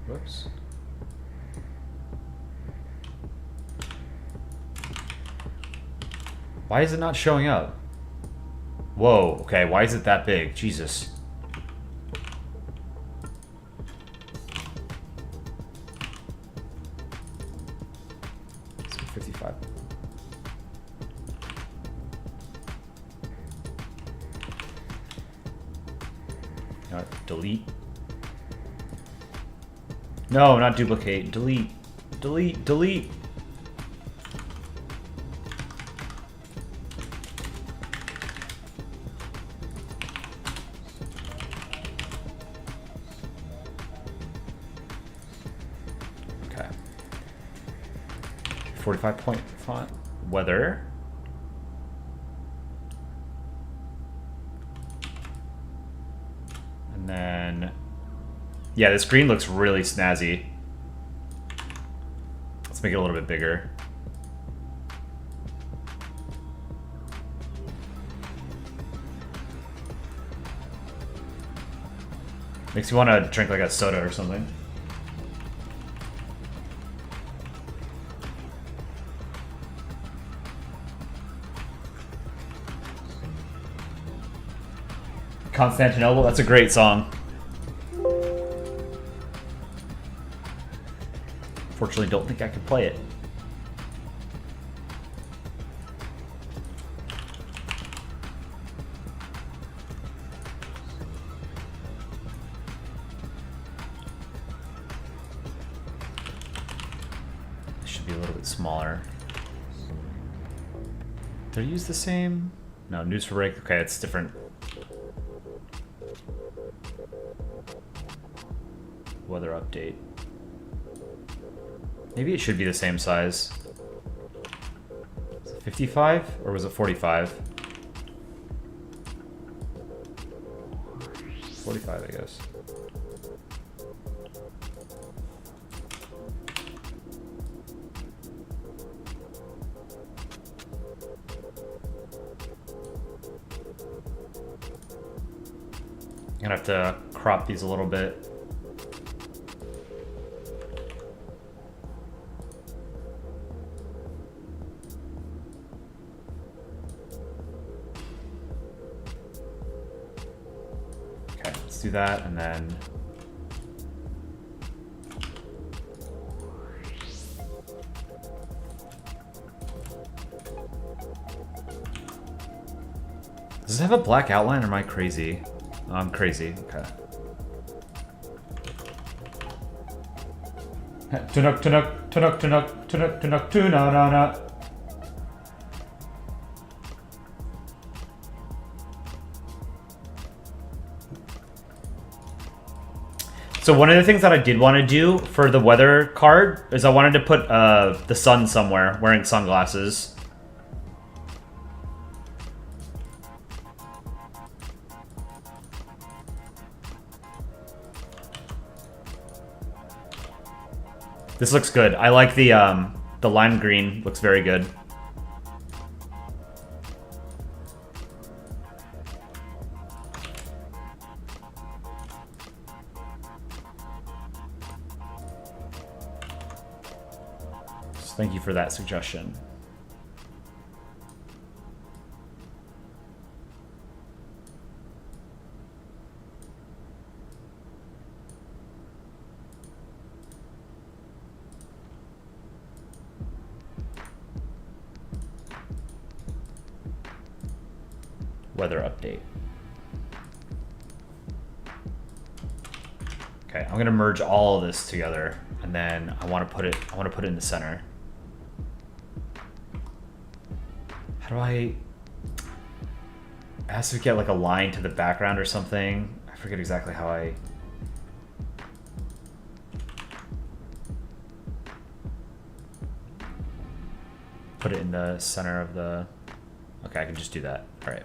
Whoops. Why is it not showing up? Whoa, okay, why is it that big? Jesus. Let's do 55. Delete. No, not duplicate. Delete. Delete, delete. Okay. 45-point font. Weather. And then, yeah, this green looks really snazzy. Let's make it a little bit bigger. Makes you want to drink like a soda or something. Constantinople, that's a great song. Fortunately, don't think I can play it. This should be a little bit smaller. Did I use the same? No, news for break. Okay, it's different. Weather update. Maybe it should be the same size. Is it 55 or was it 45? 45, I guess. I'm gonna have to crop these a little bit. Do that, and then does it have a black outline or am I crazy? Oh, I'm crazy. Okay. Tunuk tunuk tunuk tunuk tunuk tunuk tunana. So one of the things that I did want to do for the weather card is I wanted to put the sun somewhere, wearing sunglasses. This looks good. I like the lime green. Looks very good. Thank you for that suggestion. Weather update. Okay, I'm gonna merge all of this together, and then I want to put it in the center. How do I... It has to get like a line to the background or something. I forget exactly how I... Put it in the center of the... Okay, I can just do that. All right.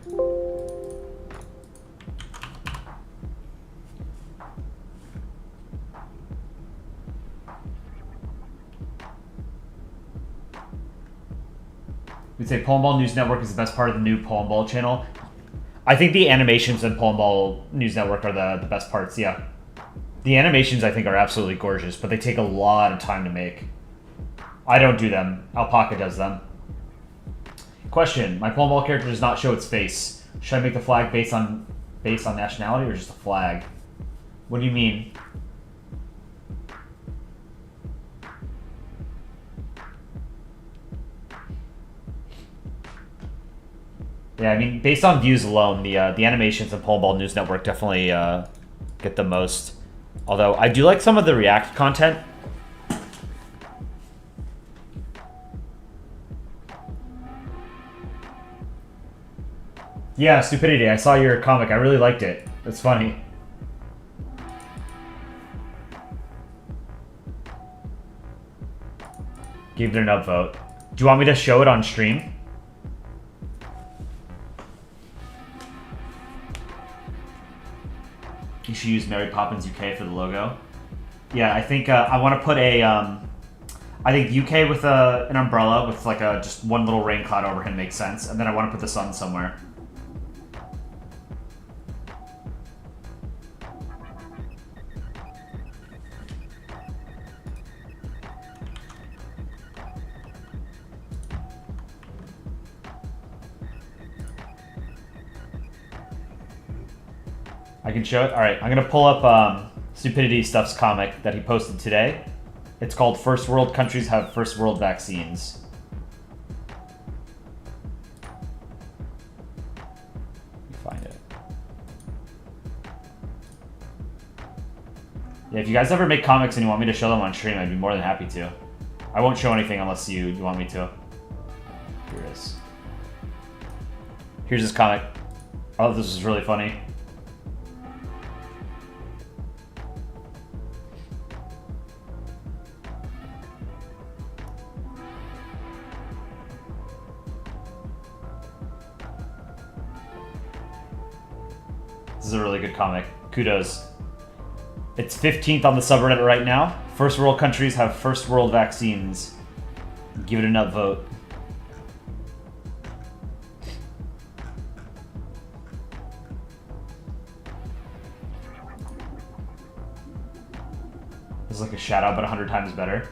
We'd say Polandball News Network is the best part of the new Polandball channel. I think the animations in Polandball News Network are the best parts, yeah. The animations, I think, are absolutely gorgeous, but they take a lot of time to make. I don't do them. Alpaca does them. Question. My Polandball character does not show its face. Should I make the flag based on nationality or just a flag? What do you mean? Yeah, I mean, based on views alone, the animations in Polandball News Network definitely get the most. Although, I do like some of the React content. Yeah, Stupidity. I saw your comic. I really liked it. It's funny. Gave it an upvote. Do you want me to show it on stream? You should use Mary Poppins UK for the logo. Yeah, I think I want to put a... I think UK with an umbrella with like just one little rain cloud over him makes sense. And then I want to put the sun somewhere. I can show it? Alright, I'm going to pull up Stupidity Stuff's comic that he posted today. It's called First World Countries Have First World Vaccines. Let me find it. Yeah, if you guys ever make comics and you want me to show them on stream, I'd be more than happy to. I won't show anything unless you want me to. Here it is. Here's this comic. Oh, this is really funny. This is a really good comic. Kudos. It's 15th on the subreddit right now. First world countries have first world vaccines. Give it an upvote. This is like a shout out, but 100 times better.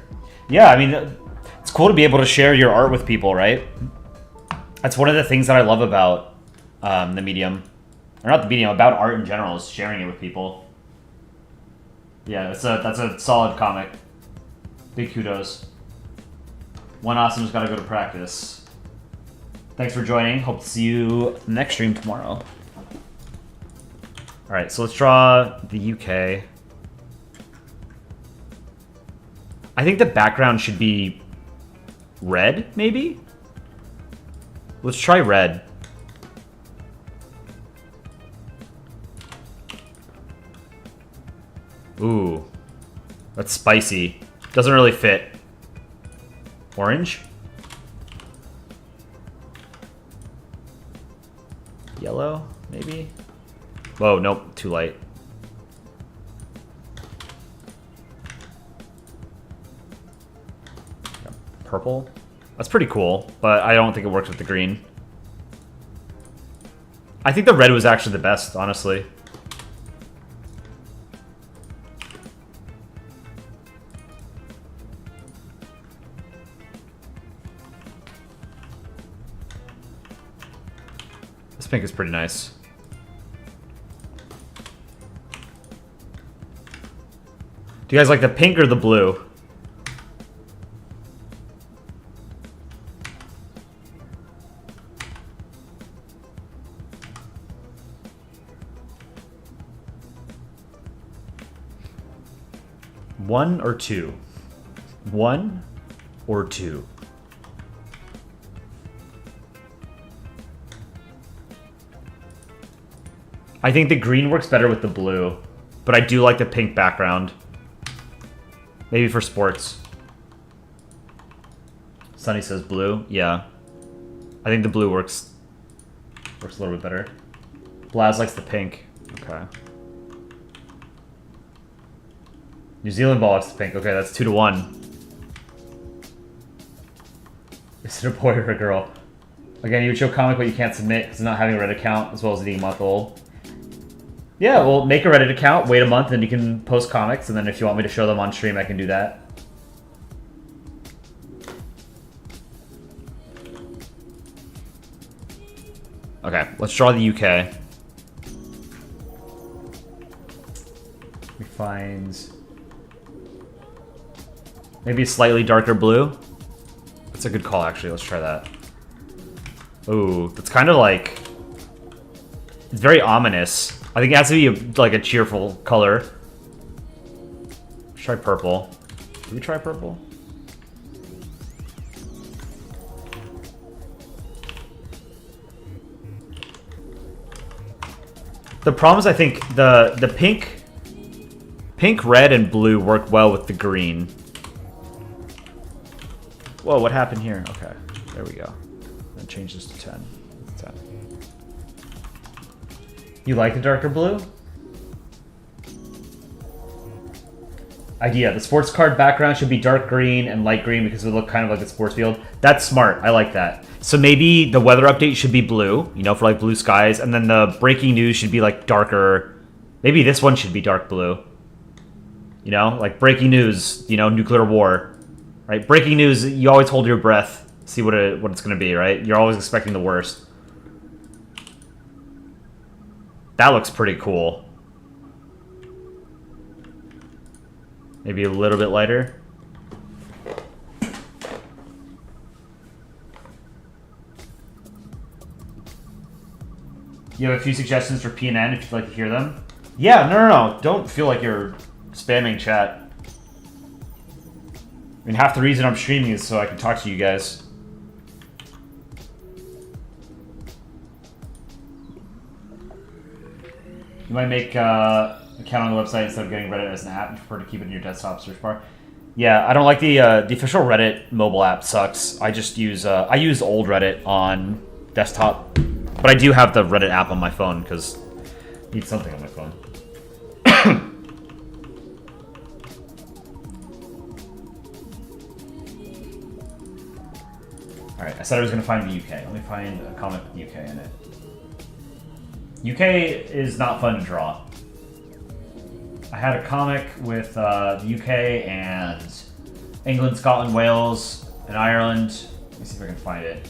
Yeah, I mean, it's cool to be able to share your art with people, right? That's one of the things that I love about the medium. Or not the medium, about art in general, is sharing it with people. Yeah, that's a solid comic. Big kudos. One Awesome's gotta go to practice. Thanks for joining. Hope to see you next stream tomorrow. Alright, so let's draw the UK. I think the background should be red, maybe? Let's try red. Ooh, that's spicy. Doesn't really fit. Orange? Yellow, maybe? Whoa, nope, too light. Purple? That's pretty cool, but I don't think it works with the green. I think the red was actually the best, honestly. This pink is pretty nice. Do you guys like the pink or the blue? One or two? One or two? I think the green works better with the blue, but I do like the pink background. Maybe for sports. Sunny says blue. Yeah. I think the blue works a little bit better. Blaz likes the pink. Okay. New Zealand ball likes the pink. Okay, that's 2-1. Is it a boy or a girl? Again, you would show comic, but you can't submit because not having a Reddit account as well as being a month old. Yeah, well, make a Reddit account, wait a month, and you can post comics, and then if you want me to show them on stream, I can do that. Okay, let's draw the UK. We find maybe a slightly darker blue. That's a good call, actually. Let's try that. Ooh, that's kind of like... It's very ominous. I think it has to be like a cheerful color. Let's try purple. Did we try purple? The problem is I think the pink, red, and blue work well with the green. Whoa, what happened here? Okay, there we go. Then change this to 10. 10. You like the darker blue? Idea. The sports card background should be dark green and light green because it would look kind of like a sports field. That's smart. I like that. So maybe the weather update should be blue, you know, for like blue skies. And then the breaking news should be like darker. Maybe this one should be dark blue. You know, like breaking news, you know, nuclear war. Right? Breaking news, you always hold your breath. See what it's going to be, right? You're always expecting the worst. That looks pretty cool. Maybe a little bit lighter. You have a few suggestions for PNN if you'd like to hear them? Yeah, no. Don't feel like you're spamming chat. I mean, half the reason I'm streaming is so I can talk to you guys. You might make an account on the website instead of getting Reddit as an app. You prefer to keep it in your desktop search bar. Yeah, I don't like the official Reddit mobile app. Sucks. I just use I use old Reddit on desktop, but I do have the Reddit app on my phone because I need something on my phone. Alright, I said I was going to find the UK. Let me find a comic with the UK in it. UK is not fun to draw. I had a comic with the UK and England, Scotland, Wales, and Ireland. Let me see if I can find it.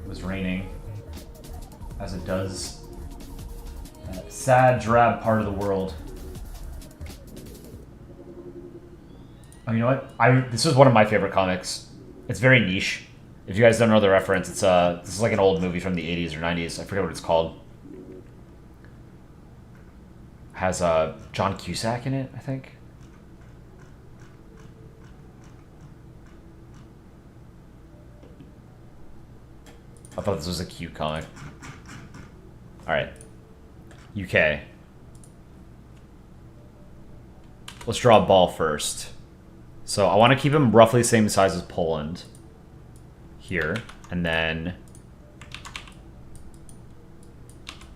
It was raining, as it does. That sad, drab part of the world. Oh, you know what? This was one of my favorite comics. It's very niche. If you guys don't know the reference, it's this is like an old movie from the 80s or 90s. I forget what it's called. Has John Cusack in it, I think. I thought this was a cute comic. Alright. UK. Let's draw a ball first. So I want to keep him roughly the same size as Poland. Here. And then...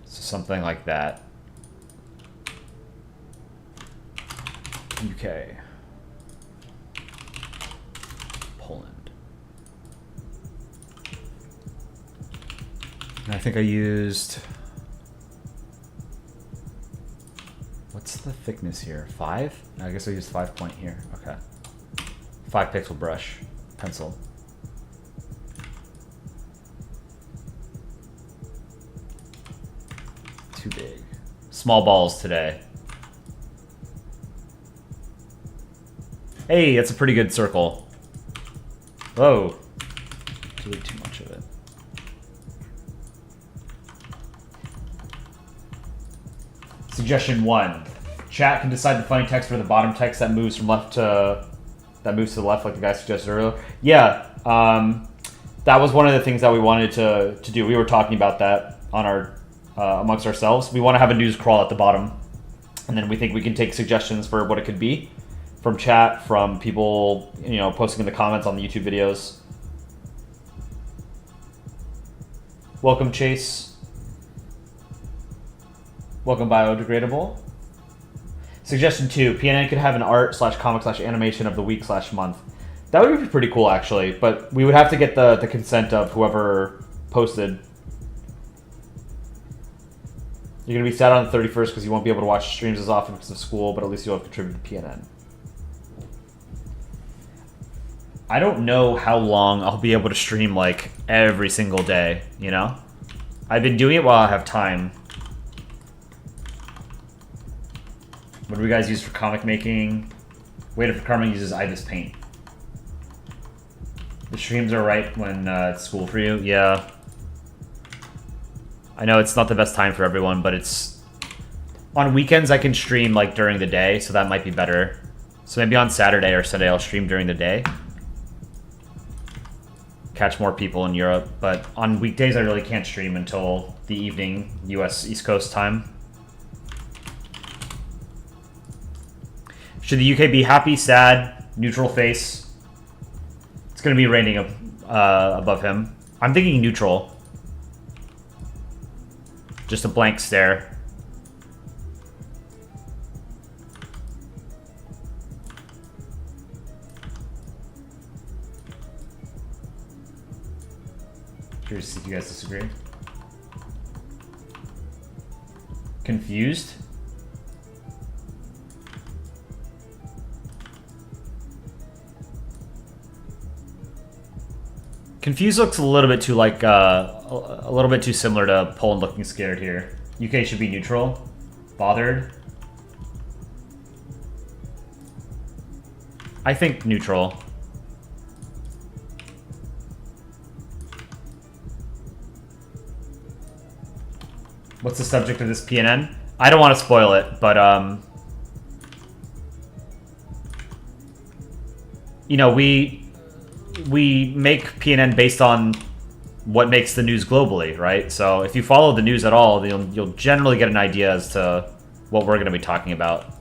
so something like that. UK. Poland. And I think I used... what's the thickness here? 5? No, I guess I used 5 point here. Okay. 5 pixel brush. Pencil. Too big. Small balls today. Hey, that's a pretty good circle. Whoa. Really too much of it. Suggestion 1. Chat can decide the funny text for the bottom text that moves from left to... that moves to the left like the guy suggested earlier. Yeah, that was one of the things that we wanted to do. We were talking about that on our amongst ourselves. We want to have a news crawl at the bottom. And then we think we can take suggestions for what it could be. From chat, from people, you know, posting in the comments on the YouTube videos. Welcome, Chase. Welcome, Biodegradable. Suggestion 2, PNN could have an art/comic/animation of the week/month. That would be pretty cool, actually, but we would have to get the consent of whoever posted. You're going to be sad on the 31st because you won't be able to watch streams as often because of school, but at least you'll have contributed to PNN. I don't know how long I'll be able to stream, like, every single day, you know? I've been doing it while I have time. What do we guys use for comic making? Waiter for Carmen uses Ibis Paint. The streams are right when it's school for you? Yeah. I know it's not the best time for everyone, but it's... on weekends I can stream, like, during the day, so that might be better. So maybe on Saturday or Sunday I'll stream during the day. catch more people in Europe. But on weekdays, I really can't stream until the evening, US East Coast time. Should the UK be happy, sad, neutral face? It's going to be raining above him. I'm thinking neutral. Just a blank stare. Curious to see if you guys disagree. Confused? Confused looks a little bit too like a little bit too similar to Poland looking scared here. UK should be neutral. Bothered. I think neutral. What's the subject of this PNN? I don't want to spoil it, but you know, we make PNN based on what makes the news globally, right? So if you follow the news at all, you'll generally get an idea as to what we're going to be talking about.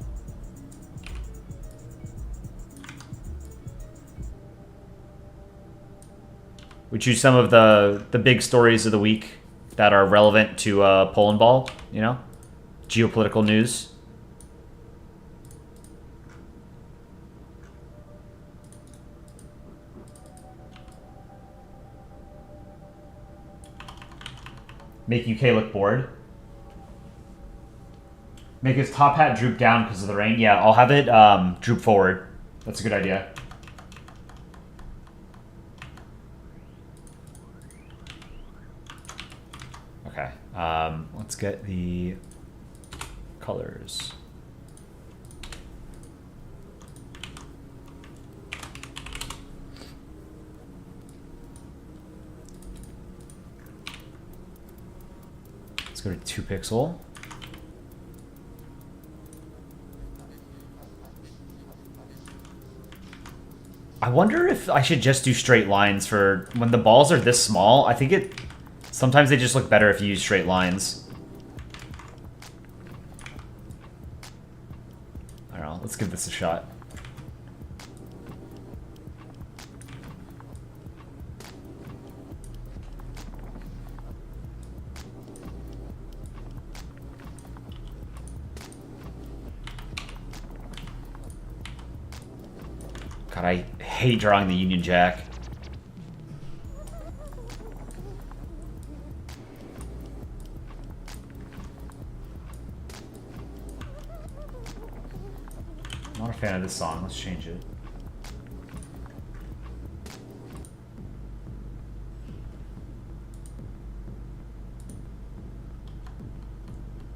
We choose some of the big stories of the week that are relevant to Polandball, you know? Geopolitical news. Make UK look bored. Make his top hat droop down because of the rain. Yeah, I'll have it droop forward. That's a good idea. Okay. Let's get the colors. Let's go to 2 pixel. I wonder if I should just do straight lines for when the balls are this small. I think sometimes they just look better if you use straight lines. I don't know. Let's give this a shot. God, I hate drawing the Union Jack. I'm not a fan of this song. Let's change it.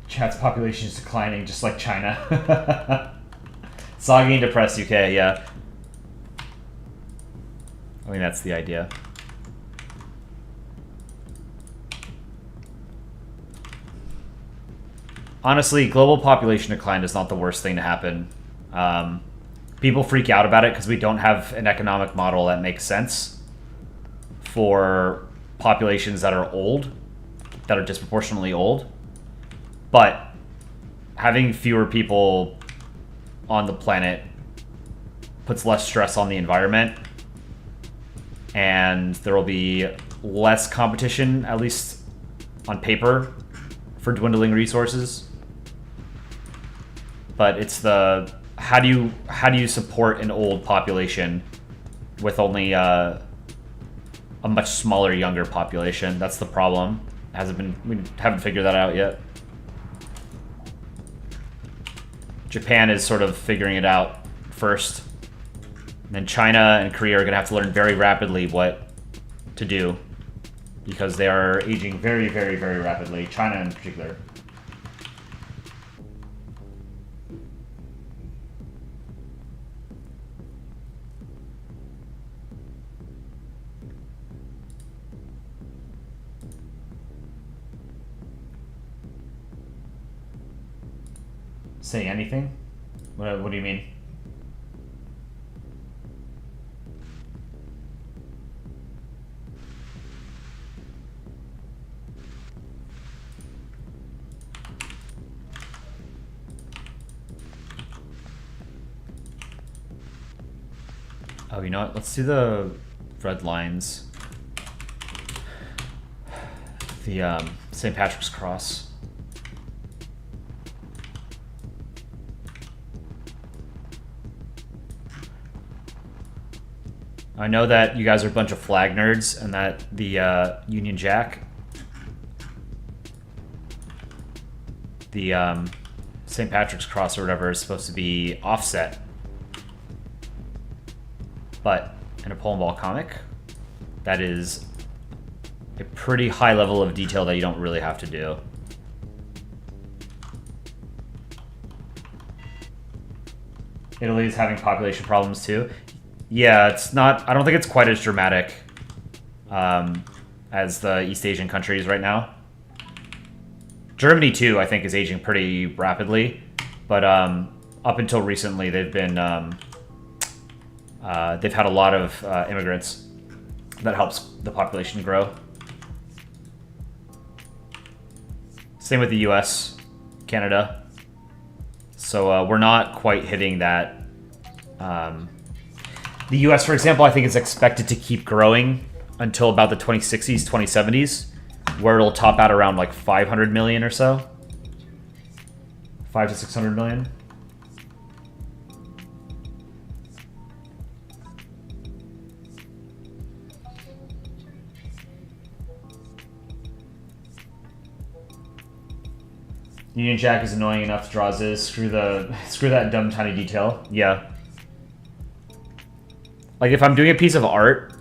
Chat's population is declining, just like China. Soggy and depressed UK, yeah. I think that's the idea. Honestly, global population decline is not the worst thing to happen. People freak out about it because we don't have an economic model that makes sense for populations that are old, that are disproportionately old. But having fewer people on the planet puts less stress on the environment, and there will be less competition, at least on paper, for dwindling resources. But it's the how do you support an old population with only a much smaller younger population? That's the problem. We haven't figured that out yet. Japan is sort of figuring it out first. And then China and Korea are going to have to learn very rapidly what to do, because they are aging very, very, very rapidly. China in particular. Say anything? What do you mean? Oh, you know what? Let's do the red lines. The St. Patrick's Cross. I know that you guys are a bunch of flag nerds and that the Union Jack, the St. Patrick's Cross or whatever, is supposed to be offset. But in a Polandball comic, that is a pretty high level of detail that you don't really have to do. Italy is having population problems too. Yeah, it's not. I don't think it's quite as dramatic as the East Asian countries right now. Germany too, I think, is aging pretty rapidly, but up until recently, they've been they've had a lot of immigrants that helps the population grow. Same with the U.S., Canada. So we're not quite hitting that. The U.S., for example, I think is expected to keep growing until about the 2060s, 2070s, where it'll top out around like 500 million or so. 500 to 600 million. Union Jack is annoying enough to draw as is. Screw that dumb tiny detail. Yeah. Like, if I'm doing a piece of art,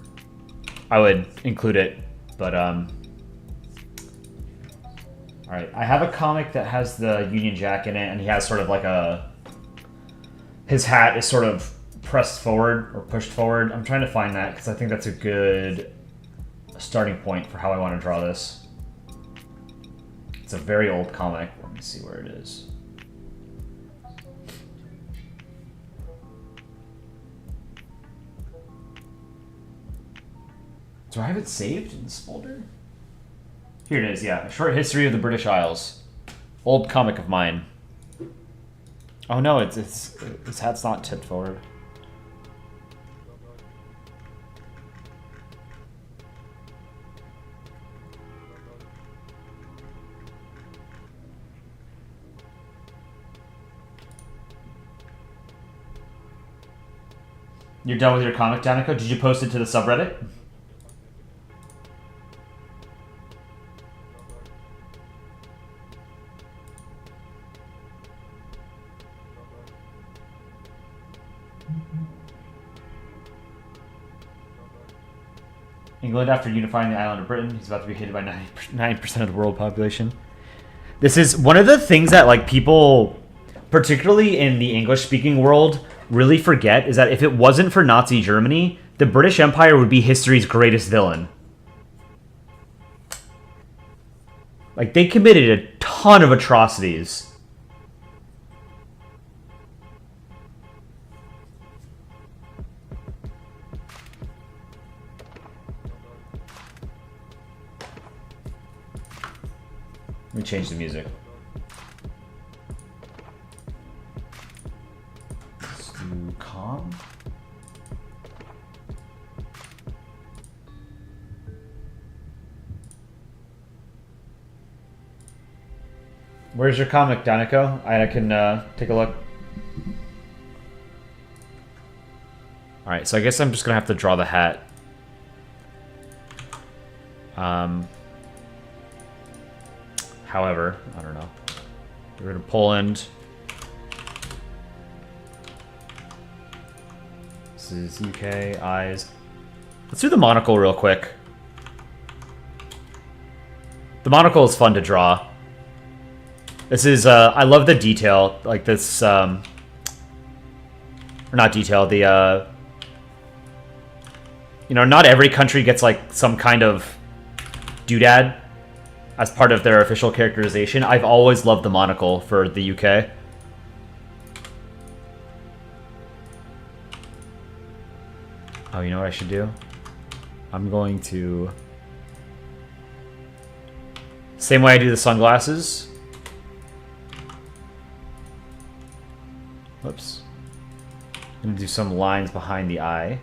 I would include it, but, Alright, I have a comic that has the Union Jack in it, and he has sort of like a... His hat is sort of pressed forward, or pushed forward. I'm trying to find that, because I think that's a good starting point for how I want to draw this. It's a very old comic. Let me see where it is. Do I have it saved in this folder? Here it is, yeah. A Short History of the British Isles. Old comic of mine. Oh no, his hat's not tipped forward. You're done with your comic, Danica? Did you post it to the subreddit? England, after unifying the island of Britain, he's about to be hated by 9% of the world population. This is one of the things that, like, people, particularly in the English-speaking world, really forget, is that if it wasn't for Nazi Germany, the British Empire would be history's greatest villain. Like, they committed a ton of atrocities. Let me change the music. Let's do calm. Where's your comic, Danico? I can take a look. Alright, so I guess I'm just gonna have to draw the hat. However, I don't know. We're going to Poland. This is UK, eyes. Let's do the monocle real quick. The monocle is fun to draw. This is, I love the detail. Like this, or not detail, the, you know, not every country gets like some kind of doodad as part of their official characterization. I've always loved the monocle for the UK. Oh, you know what I should do? I'm going to... Same way I do the sunglasses. Whoops. I'm going to do some lines behind the eye.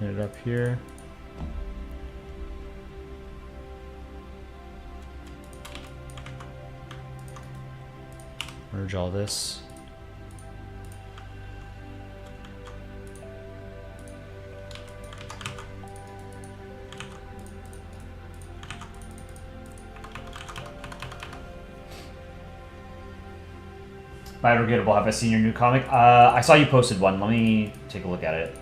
Pin it up here. Merge all this. Biodegradable, have I seen your new comic? I saw you posted one. Let me take a look at it.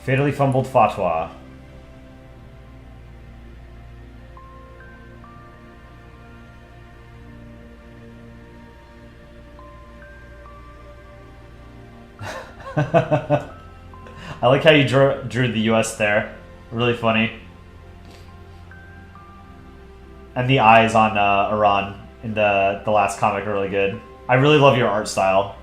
Fatally Fumbled Fatwa. I like how you drew the US there. Really funny. And the eyes on Iran in the last comic are really good. I really love your art style.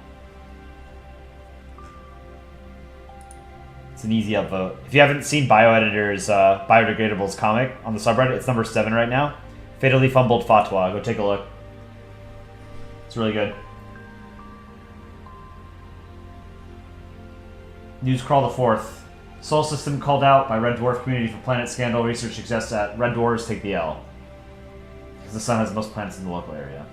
It's an easy upvote. If you haven't seen Bioeditor's Biodegradable's comic on the subreddit, it's number 7 right now. Fatally Fumbled Fatwa. Go take a look. It's really good. Newscrawl the 4th. Sol system called out by Red Dwarf community for planet scandal. Research suggests that Red Dwarves take the L. Because the sun has most planets in the local area.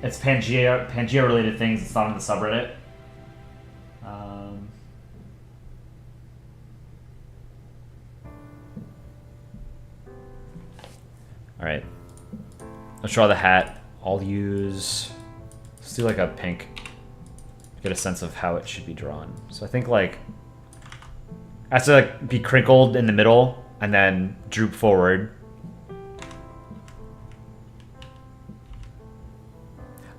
It's Pangea related things. It's not in the subreddit. Alright. Let's draw the hat. I'll use... Let's do like a pink. Get a sense of how it should be drawn. So I think like... It has to like be crinkled in the middle and then droop forward.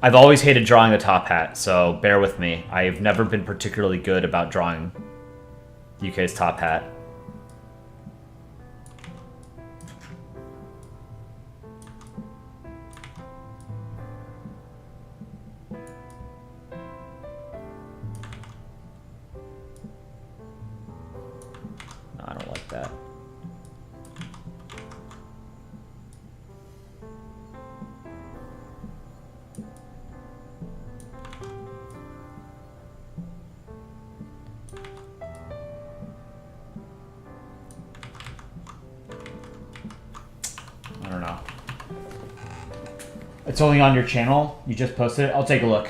I've always hated drawing the top hat, so bear with me. I've never been particularly good about drawing UK's top hat. No, I don't like that. I don't know. It's only on your channel. You just posted it. I'll take a look.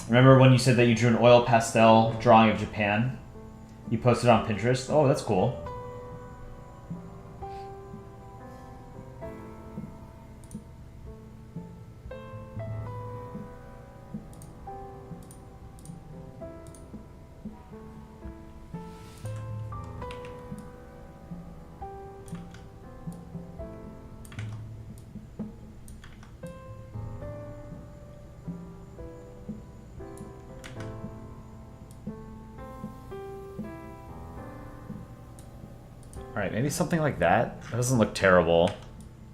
Remember when you said that you drew an oil pastel drawing of Japan? You posted on Pinterest? Oh, that's cool. Alright, maybe something like that. That doesn't look terrible.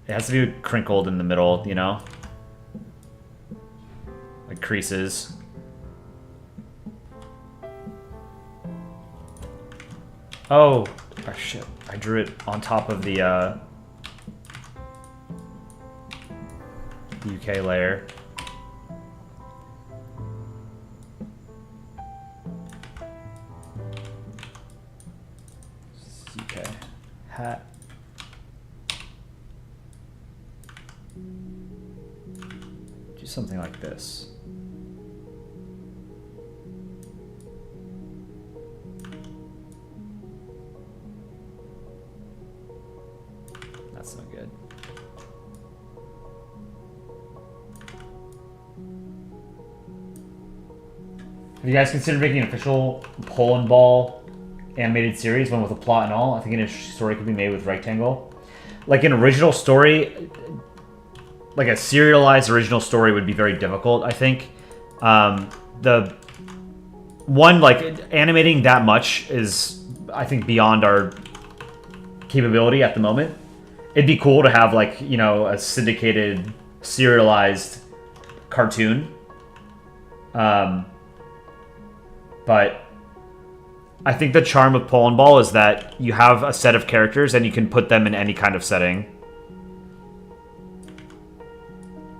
It has to be crinkled in the middle, you know? Like creases. Oh shit. I drew it on top of the UK layer. UK hat. Do something like this. That's not good. Have you guys considered making an official Polandball animated series, one with a plot and all? I think an interesting story could be made with Rectangle. Like an original story, like a serialized original story would be very difficult, I think. The one, like, animating that much is, I think, beyond our capability at the moment. It'd be cool to have, like, you know, a syndicated, serialized cartoon. But But I think the charm of Polandball is that you have a set of characters and you can put them in any kind of setting.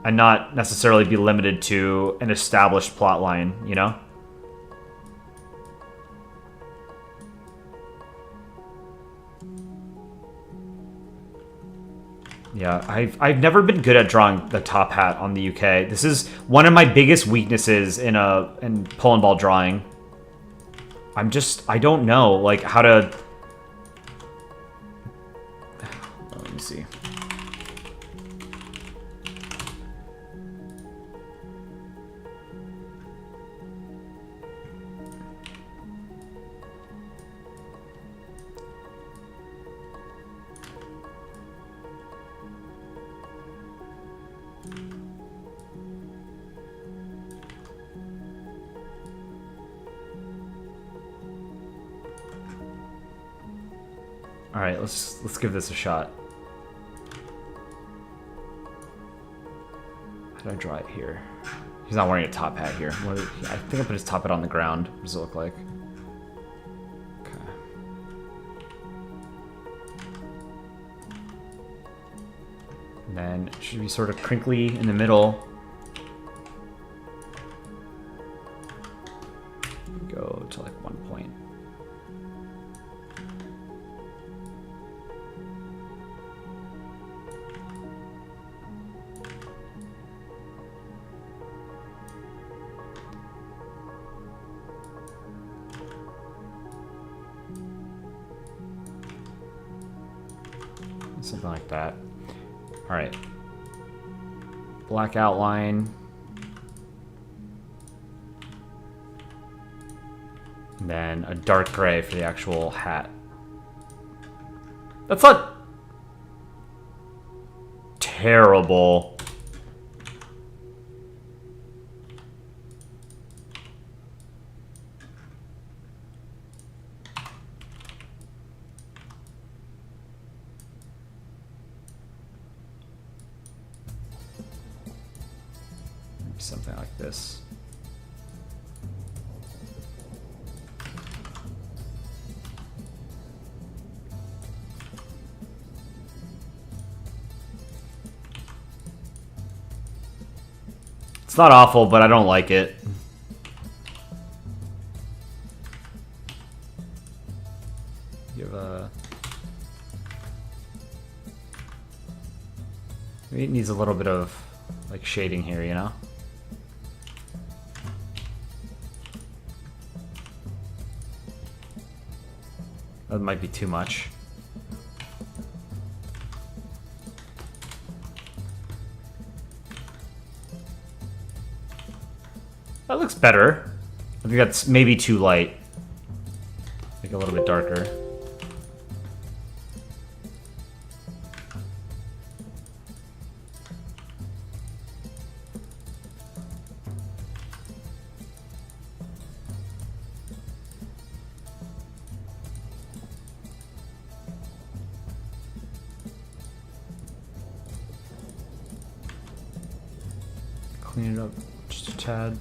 And not necessarily be limited to an established plot line, you know? Yeah, I've never been good at drawing the top hat on the UK. This is one of my biggest weaknesses in Polandball drawing. I don't know, like, how to... Let me see. All right, let's give this a shot. How do I draw it here? He's not wearing a top hat here. I think I put his top hat on the ground. What does it look like? Okay. And then it should be sort of crinkly in the middle. Go to like 1 point. Something like that. All right. Black outline. And then a dark gray for the actual hat. That's not terrible. Something like this. It's not awful, but I don't like it. Give a... Maybe it needs a little bit of like shading here, you know? That might be too much. That looks better. I think that's maybe too light. Make it a little bit darker. Clean it up just a tad.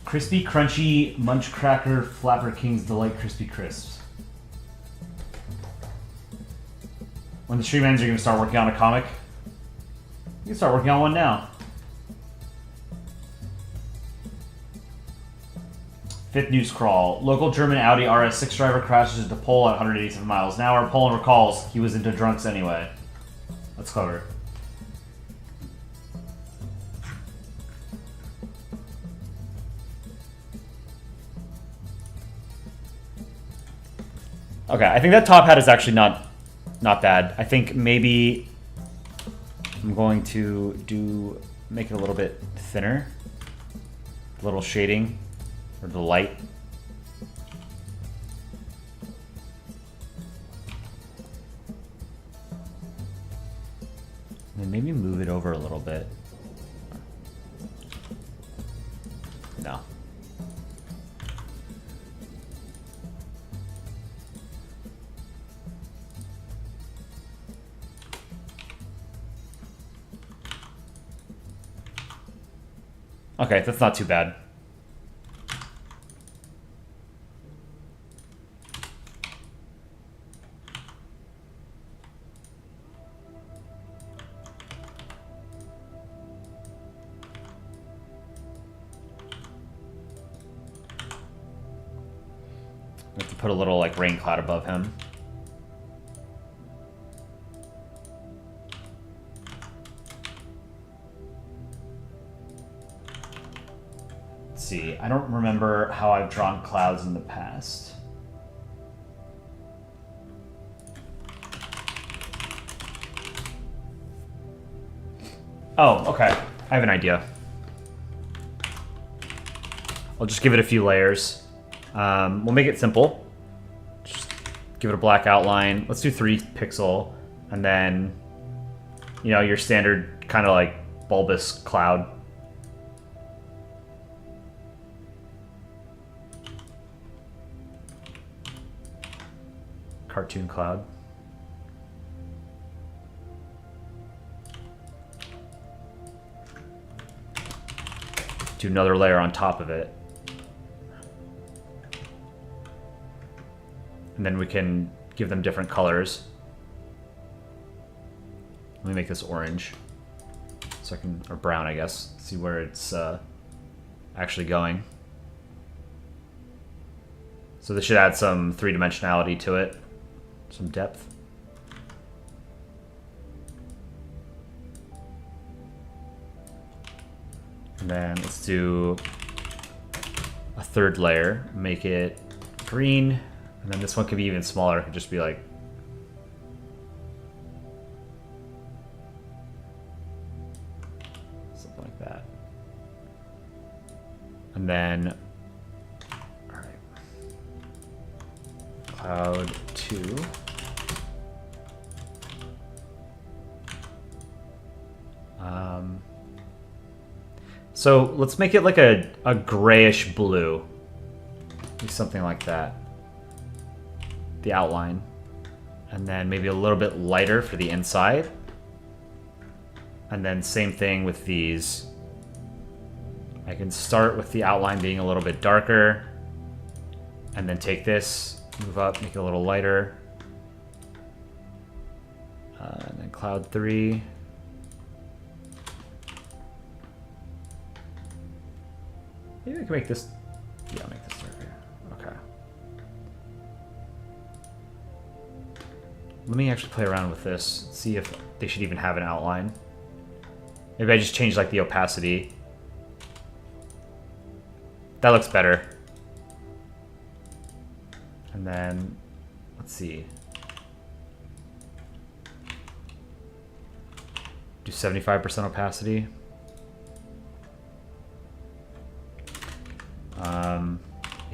Crispy, crunchy, munch cracker, Flapper King's Delight Crispy Crisps. When the stream ends, you're going to start working on a comic? You can start working on one now. Fifth news crawl. Local German Audi RS6 driver crashes into pole at 187 miles an hour. Poland recalls he was into drunks anyway. That's clever. Okay, I think that top hat is actually not bad. I think maybe I'm going to make it a little bit thinner. A little shading. Or the light. And maybe move it over a little bit. No. Okay, that's not too bad. I have to put a little like rain cloud above him. Let's see. I don't remember how I've drawn clouds in the past. Oh, okay. I have an idea. I'll just give it a few layers. We'll make it simple. Just give it a black outline. Let's do 3 pixel. And then, you know, your standard kind of like bulbous cloud. Cartoon cloud. Do another layer on top of it. And then we can give them different colors. Let me make this orange. So I can, or brown, I guess. See where it's actually going. So this should add some 3-dimensionality to it. Some depth. And then let's do a 3rd layer. Make it green. And then this one could be even smaller. It could just be like... something like that. And then... alright. Cloud 2. So let's make it like a grayish blue. Maybe something like that. The outline. And then maybe a little bit lighter for the inside. And then same thing with these. I can start with the outline being a little bit darker. And then take this, move up, make it a little lighter. And then cloud 3. Maybe I can make this... yeah, I'll make this darker. Okay. Let me actually play around with this. See if they should even have an outline. Maybe I just change like the opacity. That looks better. And then, let's see. Do 75% opacity.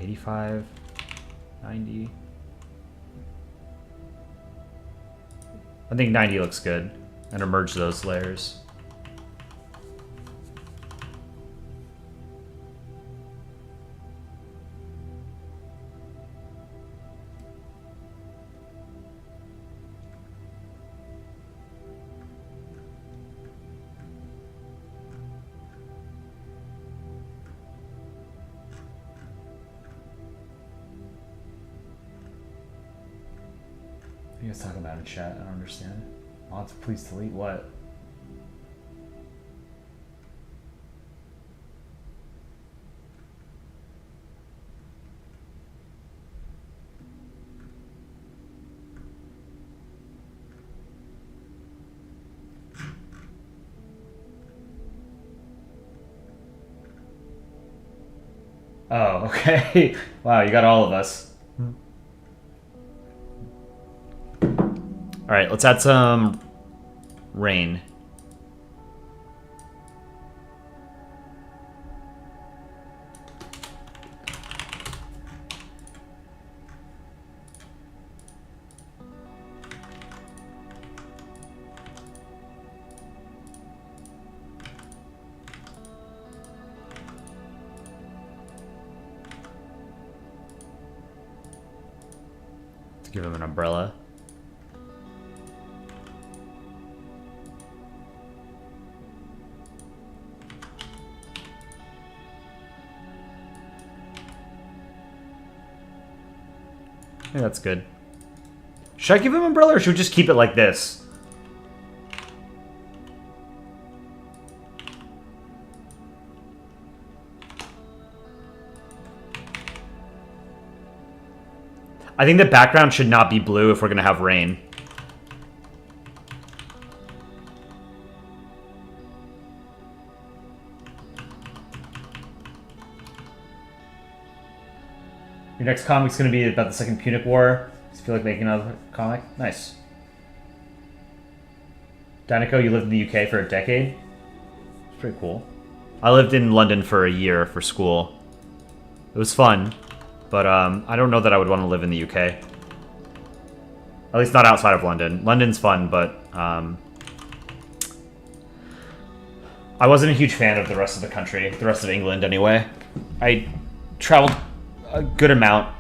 85, 90. I think 90 looks good. And merge those layers. What are you guys talking about in chat? I don't understand. I'll have to please delete what? Oh, okay. Wow, you got all of us. All right, let's add some rain. Let's give him an umbrella. Yeah, that's good. Should I give him umbrella or should we just keep it like this? I think the background should not be blue if we're going to have rain. Your next comic's going to be about the Second Punic War. Does you feel like making another comic? Nice. Danico, you lived in the UK for a decade? It's pretty cool. I lived in London for a year for school. It was fun, but I don't know that I would want to live in the UK. At least not outside of London. London's fun, but I wasn't a huge fan of the rest of the country, the rest of England anyway. I traveled a good amount.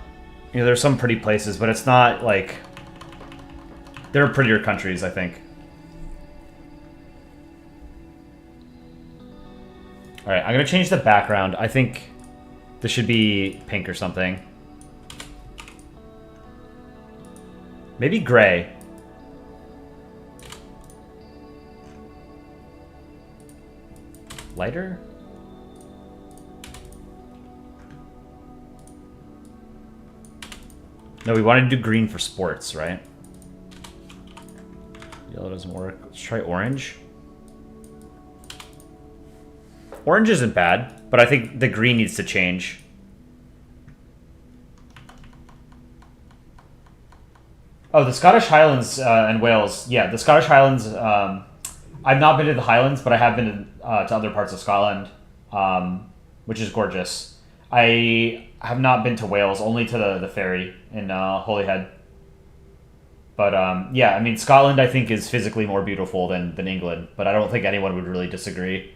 You know, there's some pretty places, but it's not like... There are prettier countries, I think. Alright, I'm going to change the background. I think this should be pink or something. Maybe gray. Lighter? No, we wanted to do green for sports, right? Yellow doesn't work. Let's try orange. Orange isn't bad, but I think the green needs to change. Oh, the Scottish Highlands and Wales. Yeah, the Scottish Highlands. I've not been to the Highlands, but I have been to other parts of Scotland, which is gorgeous. I have not been to Wales, only to the ferry in Holyhead. But yeah, I mean, Scotland I think is physically more beautiful than England, but I don't think anyone would really disagree.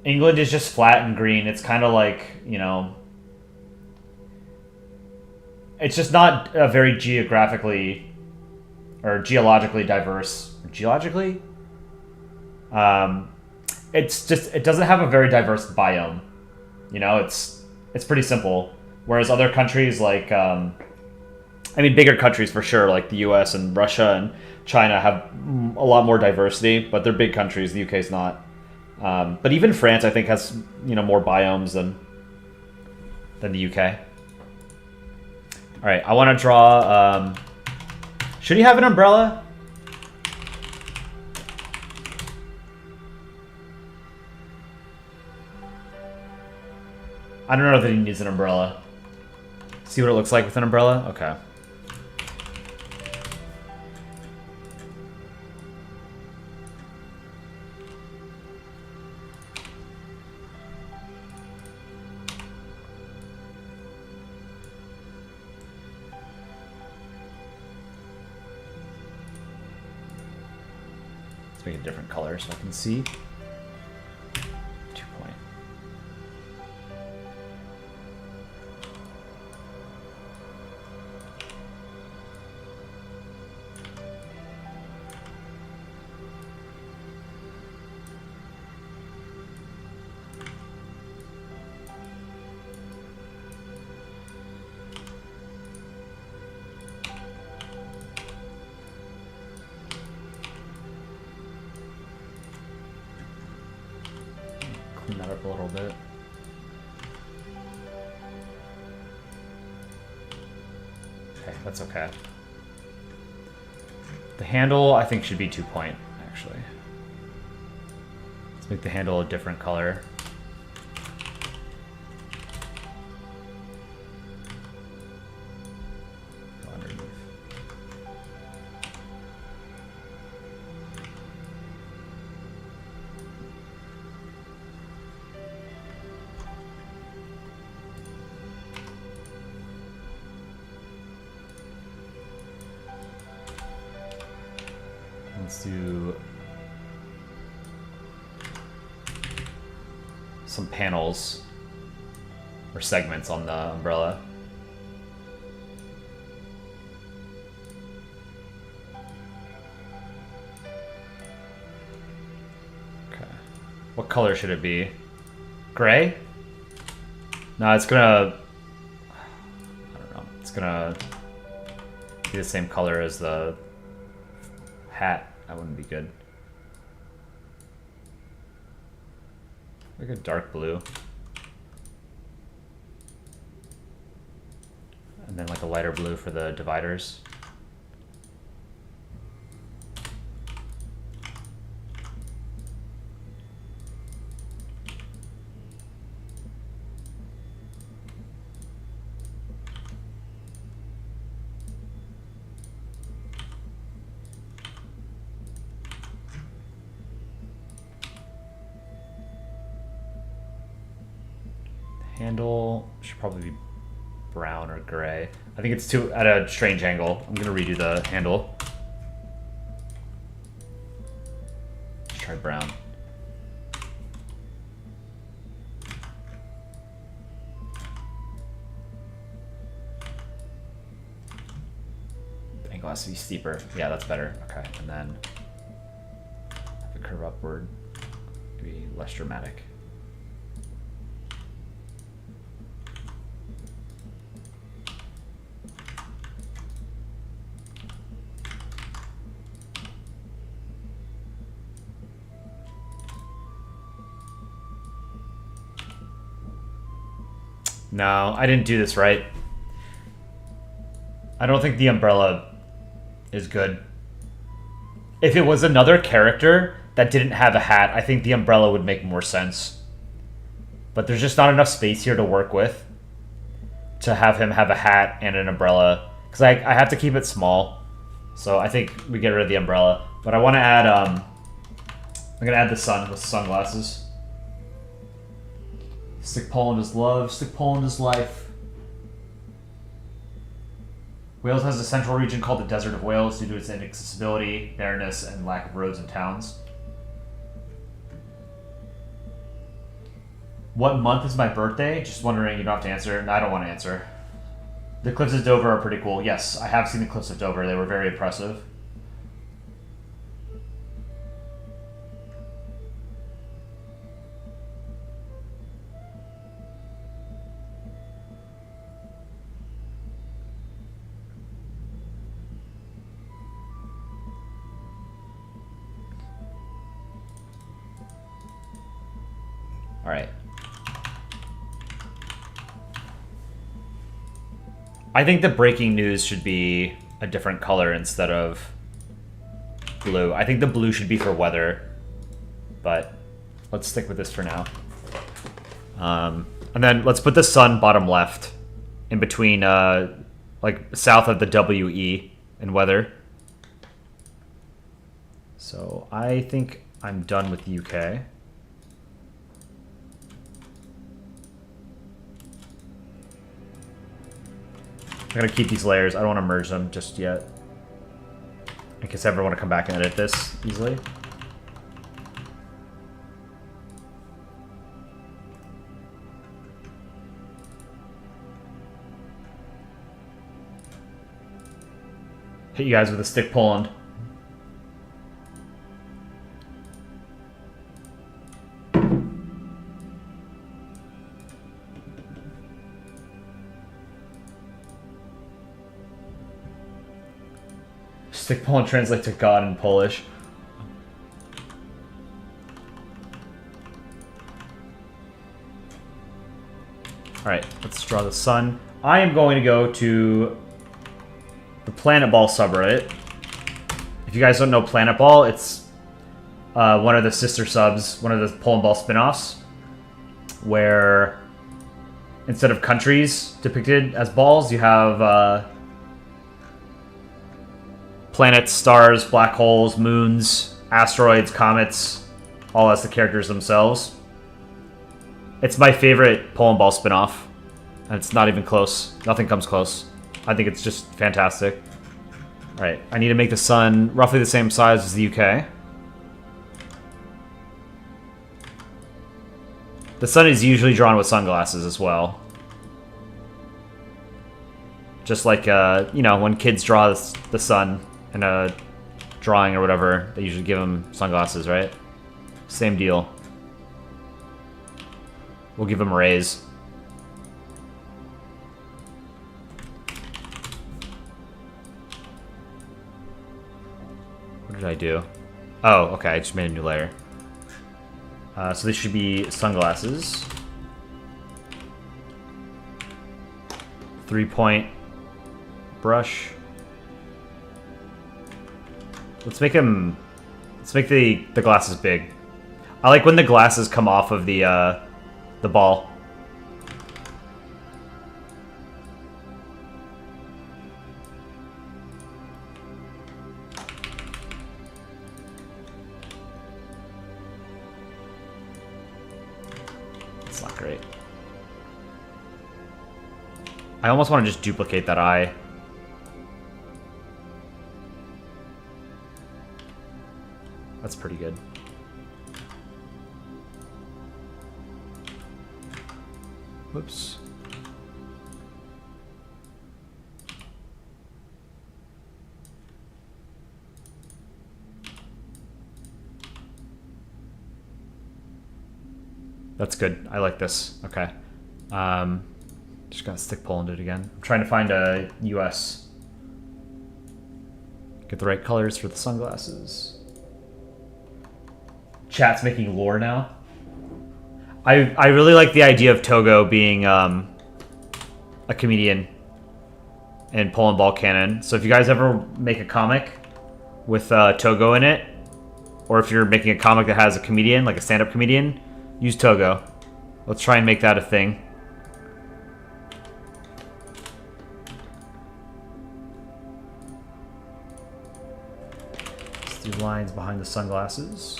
England is just flat and green. It's kind of like, you know... It's just not a very geographically or geologically diverse. Geologically? It's just... It doesn't have a very diverse biome. You know, it's pretty simple. Whereas other countries like... I mean, bigger countries for sure, like the US and Russia and China have a lot more diversity, but they're big countries. The UK's not. But even France, I think, has, you know, more biomes than the UK. All right, I want to draw... should he have an umbrella? I don't know that he needs an umbrella. See what it looks like with an umbrella? Okay. Let's make a different color so I can see. 2 point. Clean that up a little bit. Okay, that's okay. The handle, I think, should be 2 point, actually. Let's make the handle a different color. Go underneath. Let's do some panels or segments on the umbrella. Okay. What color should it be? Gray? No, it's gonna... I don't know. It's gonna be the same color as the hat. That wouldn't be good. Like a dark blue. And then like a lighter blue for the dividers. Handle should probably be brown or gray. I think it's too at a strange angle. I'm gonna redo the handle. Let's try brown. The angle has to be steeper. Yeah, that's better. Okay, and then have it curve upward. Maybe less dramatic. No, I didn't do this right. I don't think the umbrella is good. If it was another character that didn't have a hat, I think the umbrella would make more sense. But there's just not enough space here to work with to have him have a hat and an umbrella. Because I have to keep it small. So I think we get rid of the umbrella. But I want to add... I'm going to add the sun with sunglasses. Stick Poland is love, stick Poland is life. Wales has a central region called the Desert of Wales due to its inaccessibility, barrenness, and lack of roads and towns. What month is my birthday? Just wondering, you don't have to answer. No, I don't want to answer. The Cliffs of Dover are pretty cool. Yes, I have seen the Cliffs of Dover. They were very impressive. All right. I think the breaking news should be a different color instead of blue. I think the blue should be for weather, but let's stick with this for now. And then let's put the sun bottom left in between, like south of the WE in weather. So I think I'm done with the UK. I'm gonna keep these layers. I don't want to merge them just yet. In case I ever want to come back and edit this easily. Hit you guys with a stick Poland. Stick Poland translate to God in Polish. Alright, let's draw the sun. I am going to go to the Polandball subreddit. If you guys don't know Polandball, it's one of the sister subs, one of the Polandball spin-offs, where instead of countries depicted as balls, you have planets, stars, black holes, moons, asteroids, comets, all as the characters themselves. It's my favorite Polandball spin-off, and it's not even close. Nothing comes close. I think it's just fantastic. Alright, I need to make the sun roughly the same size as the UK. The sun is usually drawn with sunglasses as well. Just like, you know, when kids draw the sun in a drawing or whatever, they usually give them sunglasses, right? Same deal. We'll give them rays. What did I do? Oh, okay, I just made a new layer. So this should be sunglasses. 3-point brush. Let's make him. Let's make the glasses big. I like when the glasses come off of the ball. It's not great. I almost want to just duplicate that eye. That's pretty good. Whoops. That's good. I like this. Okay. Just gotta stick Poland it again. I'm trying to find a US. Get the right colors for the sunglasses. Chat's making lore now. I really like the idea of Togo being a comedian in Polandball canon. So if you guys ever make a comic with Togo in it, or if you're making a comic that has a comedian, like a stand-up comedian, use Togo. Let's try and make that a thing. Let's do lines behind the sunglasses.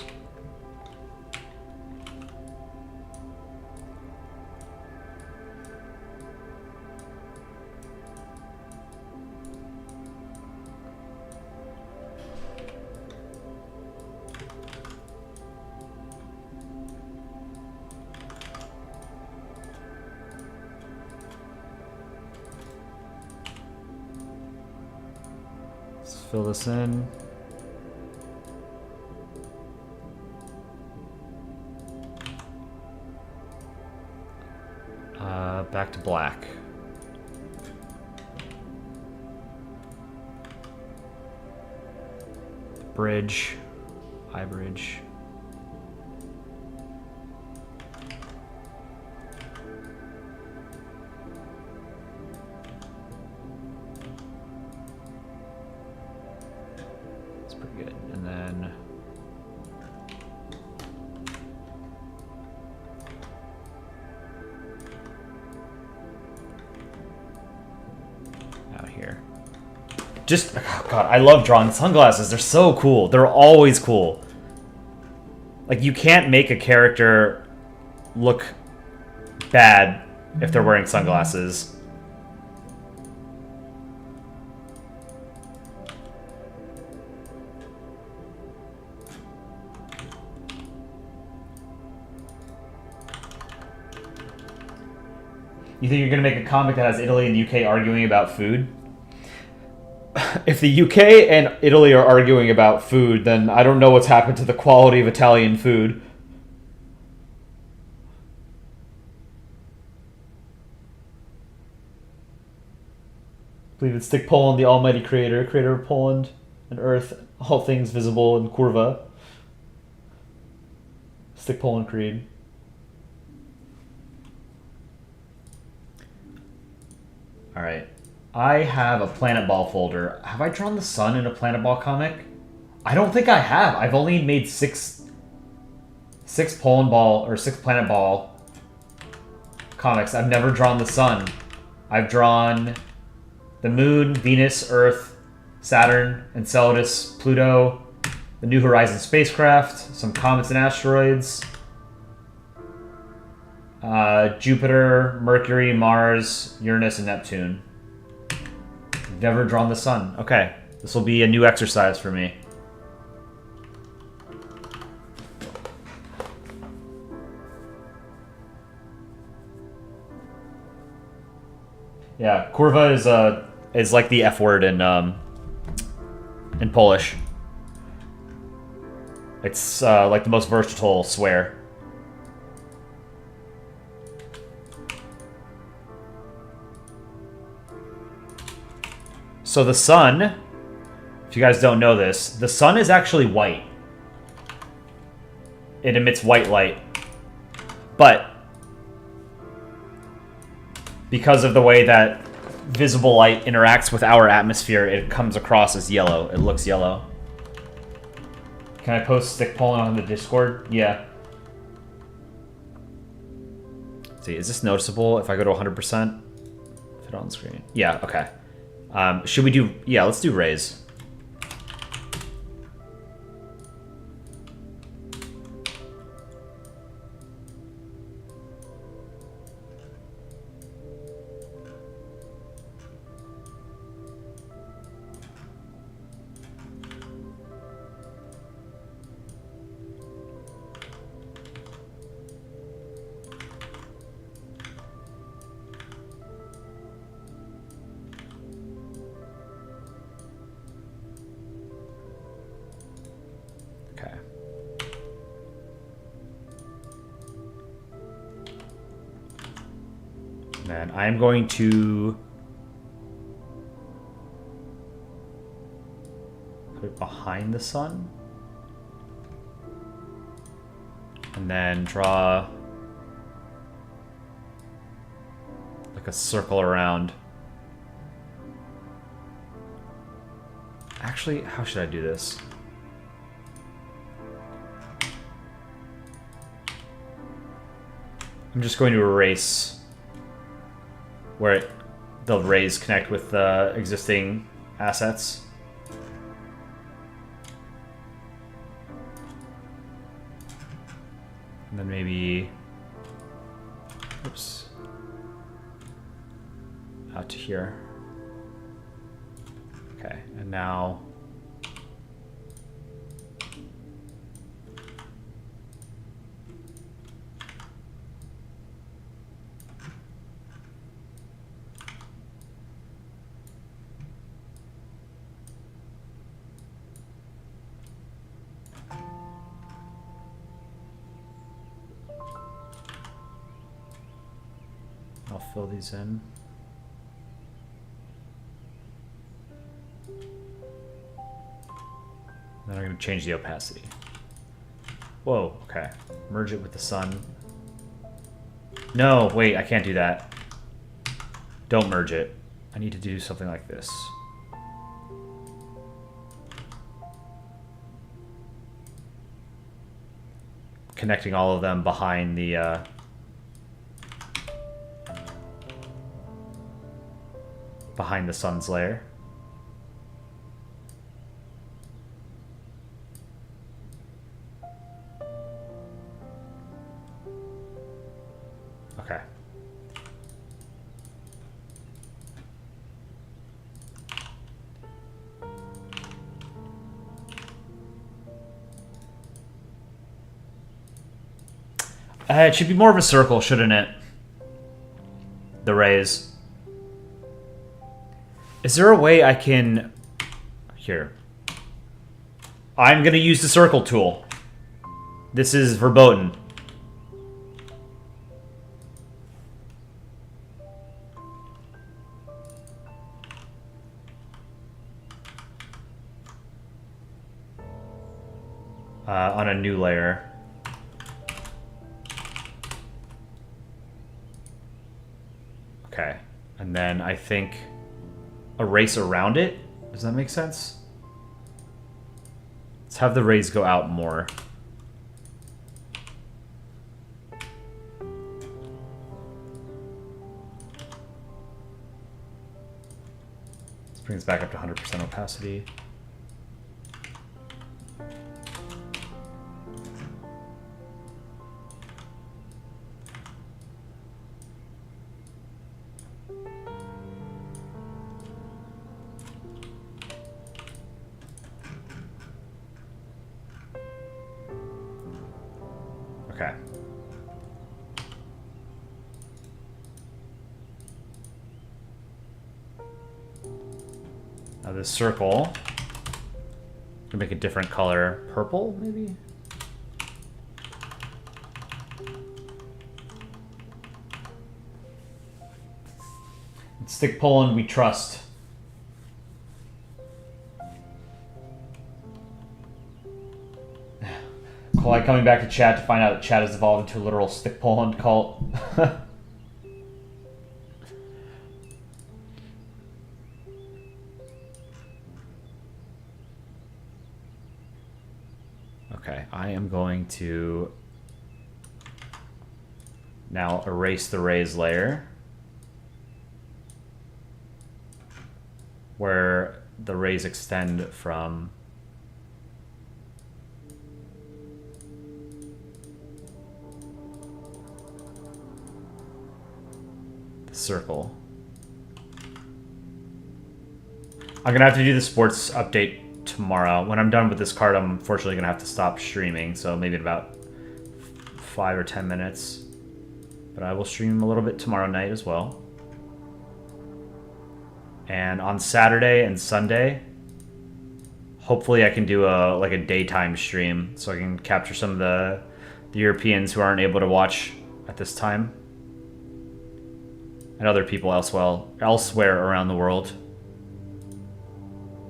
Fill this in. Back to black. Bridge. Eye bridge. Good. And then out here. Just, oh God, I love drawing sunglasses. They're so cool. They're always cool. Like, you can't make a character look bad if they're wearing sunglasses. You think you're going to make a comic that has Italy and the UK arguing about food? If the UK and Italy are arguing about food, then I don't know what's happened to the quality of Italian food. I believe it's Stick Poland, the almighty creator, creator of Poland and Earth, all things visible in Kurva. Stick Poland Creed. Alright. I have a Planetball folder. Have I drawn the sun in a Planetball comic? I don't think I have. I've only made six Polandball or 6 Planetball comics. I've never drawn the sun. I've drawn the moon, Venus, Earth, Saturn, Enceladus, Pluto, the New Horizons spacecraft, some comets and asteroids, Jupiter, Mercury, Mars, Uranus, and Neptune. Never drawn the sun. Okay, this will be a new exercise for me. Yeah, kurwa is like the F word in Polish. It's like the most versatile swear. So the sun, if If you guys don't know this, the sun is actually white. It emits white light. But because of the way that visible light interacts with our atmosphere, it comes across as yellow. It looks yellow. Can I post stick pollen on the Discord? Yeah. Let's see, is this noticeable if I go to 100%? Fit on screen. Yeah, okay. Should we do... Yeah, let's do raise. And I'm going to put it behind the sun. And then draw like a circle around. Actually, how should I do this? I'm just going to erase where the rays connect with the existing assets. And then maybe, oops, out to here. Okay, and now I'll fill these in. Then I'm going to change the opacity. Whoa, okay. Merge it with the sun. No, wait, I can't do that. Don't merge it. I need to do something like this. Connecting all of them behind the sun's layer. Okay. It should be more of a circle, shouldn't it? The rays. Is there a way I can... Here. I'm going to use the circle tool. This is verboten. On a new layer. Okay. And then I think erase around it. Does that make sense? Let's have the rays go out more. Let's bring this back up to 100% opacity. Okay. Now this circle, can make a different color, purple maybe? Stick Poland we trust. Collide coming back to chat to find out that chat has evolved into a literal stick Poland cult. Okay, I am going to now erase the raise layer where the rays extend from the circle. I'm gonna have to do the sports update tomorrow. When I'm done with this card, I'm unfortunately gonna have to stop streaming, so maybe in about 5 or 10 minutes. But I will stream a little bit tomorrow night as well. And on Saturday and Sunday, hopefully I can do a daytime stream so I can capture some of the Europeans who aren't able to watch at this time, and other people elsewhere around the world.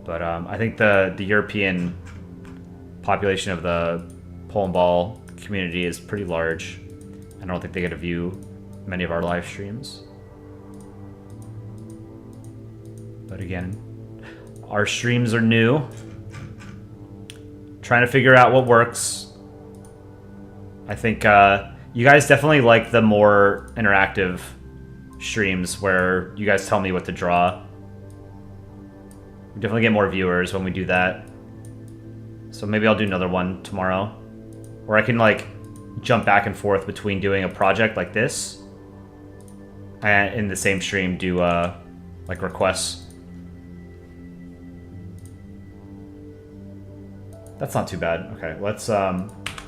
But I think the European population of the Polandball community is pretty large. I don't think they get to view many of our live streams. But again, our streams are new. Trying to figure out what works. I think you guys definitely like the more interactive streams where you guys tell me what to draw. We definitely get more viewers when we do that. So maybe I'll do another one tomorrow. Or I can like jump back and forth between doing a project like this and in the same stream do like requests. That's not too bad. Okay, let's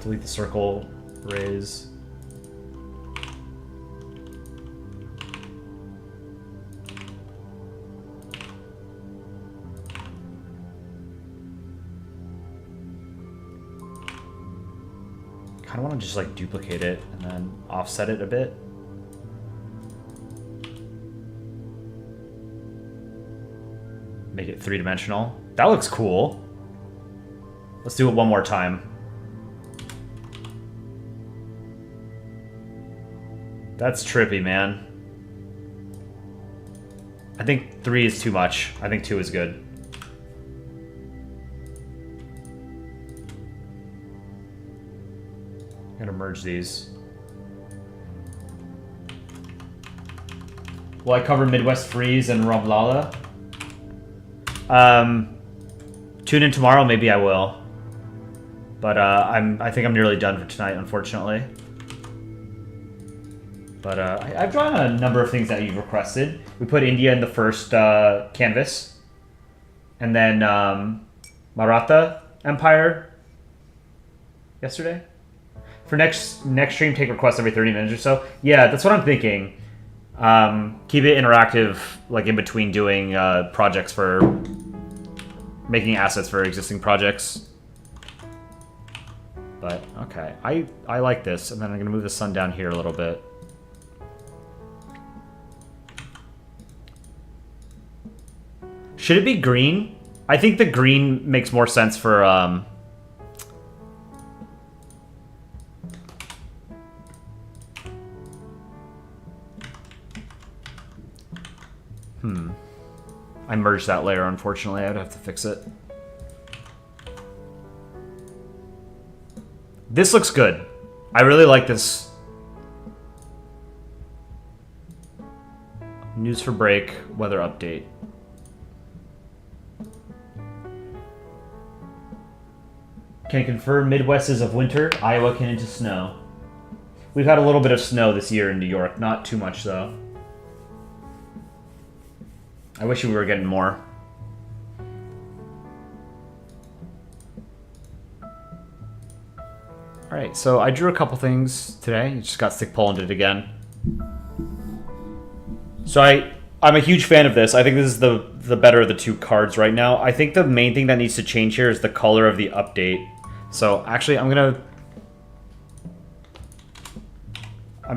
delete the circle raise. I want to just like duplicate it and then offset it a bit. Make it three-dimensional. That looks cool. Let's do it one more time. That's trippy, man. I think 3 is too much. I think 2 is good. I'm gonna merge these. Will I cover Midwest Freeze and Romlala? Tune in tomorrow, maybe I will. But I think I'm nearly done for tonight, unfortunately. But I've drawn a number of things that you've requested. We put India in the first canvas, and then Maratha Empire yesterday. For next stream, take requests every 30 minutes or so. Yeah, that's what I'm thinking. Keep it interactive, like in between doing projects for making assets for existing projects. But okay, I like this, and then I'm gonna move the sun down here a little bit. Should it be green? I think the green makes more sense for I merged that layer, unfortunately. I'd have to fix it. This looks good. I really like this. News for break, weather update. Can confirm Midwest is of winter, Iowa can into snow. We've had a little bit of snow this year in New York, not too much though. I wish we were getting more. Alright, so I drew a couple things today. You just got stick Polanded again. So I'm a huge fan of this. I think this is the better of the two cards right now. I think the main thing that needs to change here is the color of the update. So actually I'm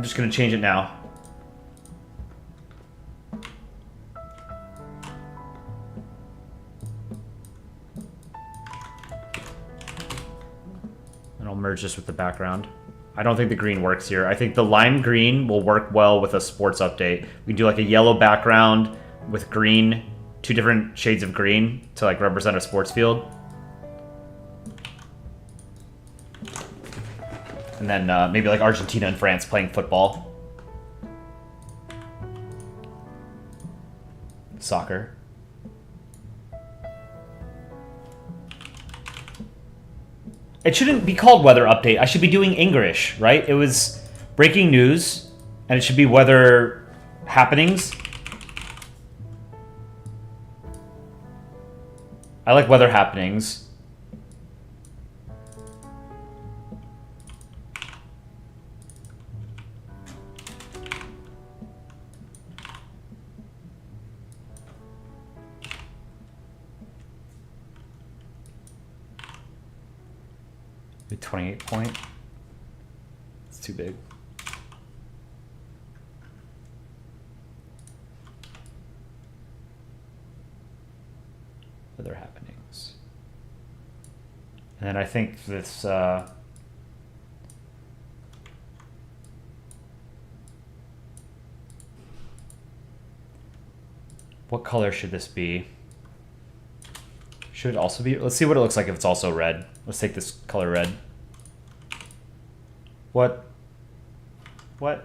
just gonna change it now. And I'll merge this with the background. I don't think the green works here. I think the lime green will work well with a sports update. We can do like a yellow background with green, 2 different shades of green to like represent a sports field. And then maybe like Argentina and France playing football. Soccer. It shouldn't be called weather update. I should be doing English, right? It was breaking news, and it should be weather happenings. I like weather happenings. The 28 point. It's too big. Other happenings. And then I think this what color should this be? Should it also be? Let's see what it looks like if it's also red. Let's take this color red. What? What?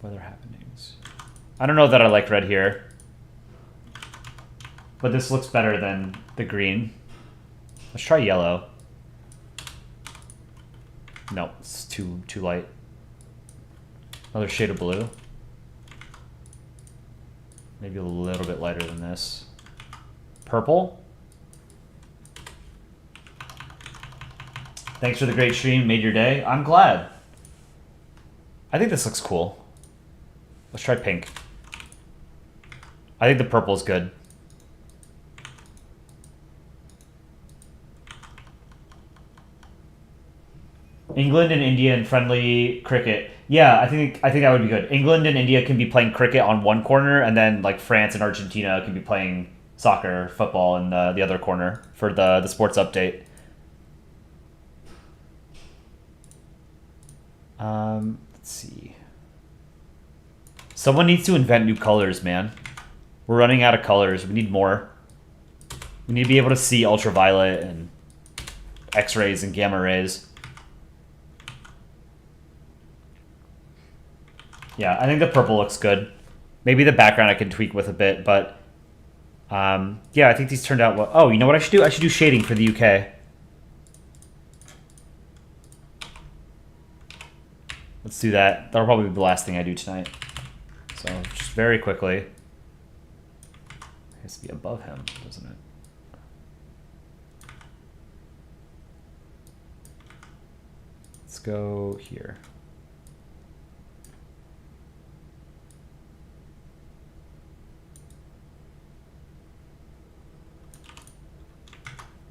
Weather happenings. I don't know that I like red here. But this looks better than the green. Let's try yellow. No, it's too light. Another shade of blue. Maybe a little bit lighter than this. Purple. Thanks for the great stream. Made your day. I'm glad. I think this looks cool. Let's try pink. I think the purple is good. England and India in friendly cricket. Yeah, I think that would be good. England and India can be playing cricket on one corner, and then like France and Argentina can be playing soccer, football in the other corner for the sports update. Let's see. Someone needs to invent new colors, man. We're running out of colors. We need more. We need to be able to see ultraviolet and X-rays and gamma rays. Yeah, I think the purple looks good. Maybe the background I can tweak with a bit, but yeah, I think these turned out well. Oh, you know what I should do? I should do shading for the UK. Let's do that. That'll probably be the last thing I do tonight. So just very quickly. It has to be above him, doesn't it? Let's go here.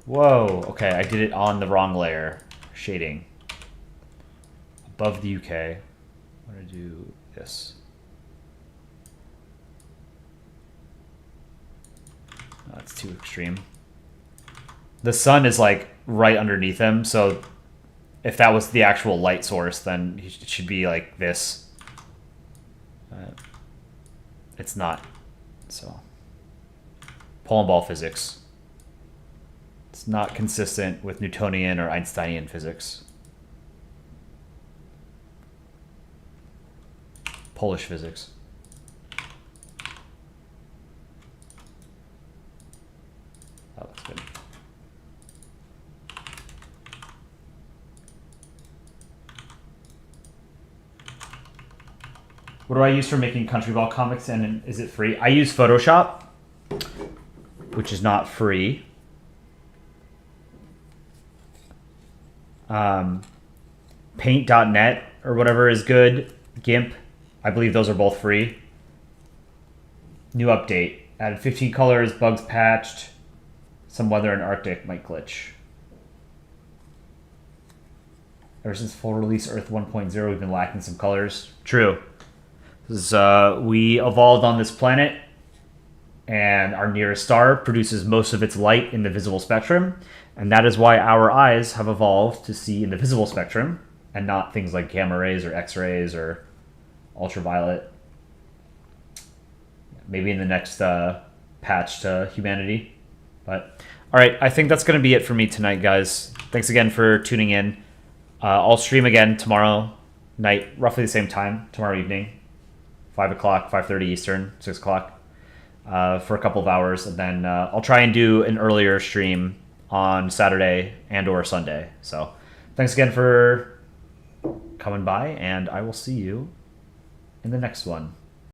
Whoa, okay, I did it on the wrong layer. Shading. Above the UK. I'm gonna do this. Oh, that's too extreme. The sun is like right underneath him, so if that was the actual light source, then it should be like this. It's not, so. Polandball physics. It's not consistent with Newtonian or Einsteinian physics. Polish physics. That looks good. What do I use for making country ball comics, and is it free? I use Photoshop, which is not free. Paint.net or whatever is good. GIMP, I believe those are both free. New update. Added 15 colors, bugs patched. Some weather in Arctic might glitch. Ever since full release Earth 1.0, we've been lacking some colors. True. We evolved on this planet, and our nearest star produces most of its light in the visible spectrum, and that is why our eyes have evolved to see in the visible spectrum, and not things like gamma rays or X-rays or ultraviolet. Maybe in the next patch to humanity. But all right, I think that's going to be it for me tonight, guys. Thanks again for tuning in. I'll stream again tomorrow night, roughly the same time, tomorrow evening, 5 o'clock, 5:30 Eastern, 6 o'clock, for a couple of hours. And then I'll try and do an earlier stream on Saturday and or Sunday. So thanks again for coming by, and I will see you in the next one.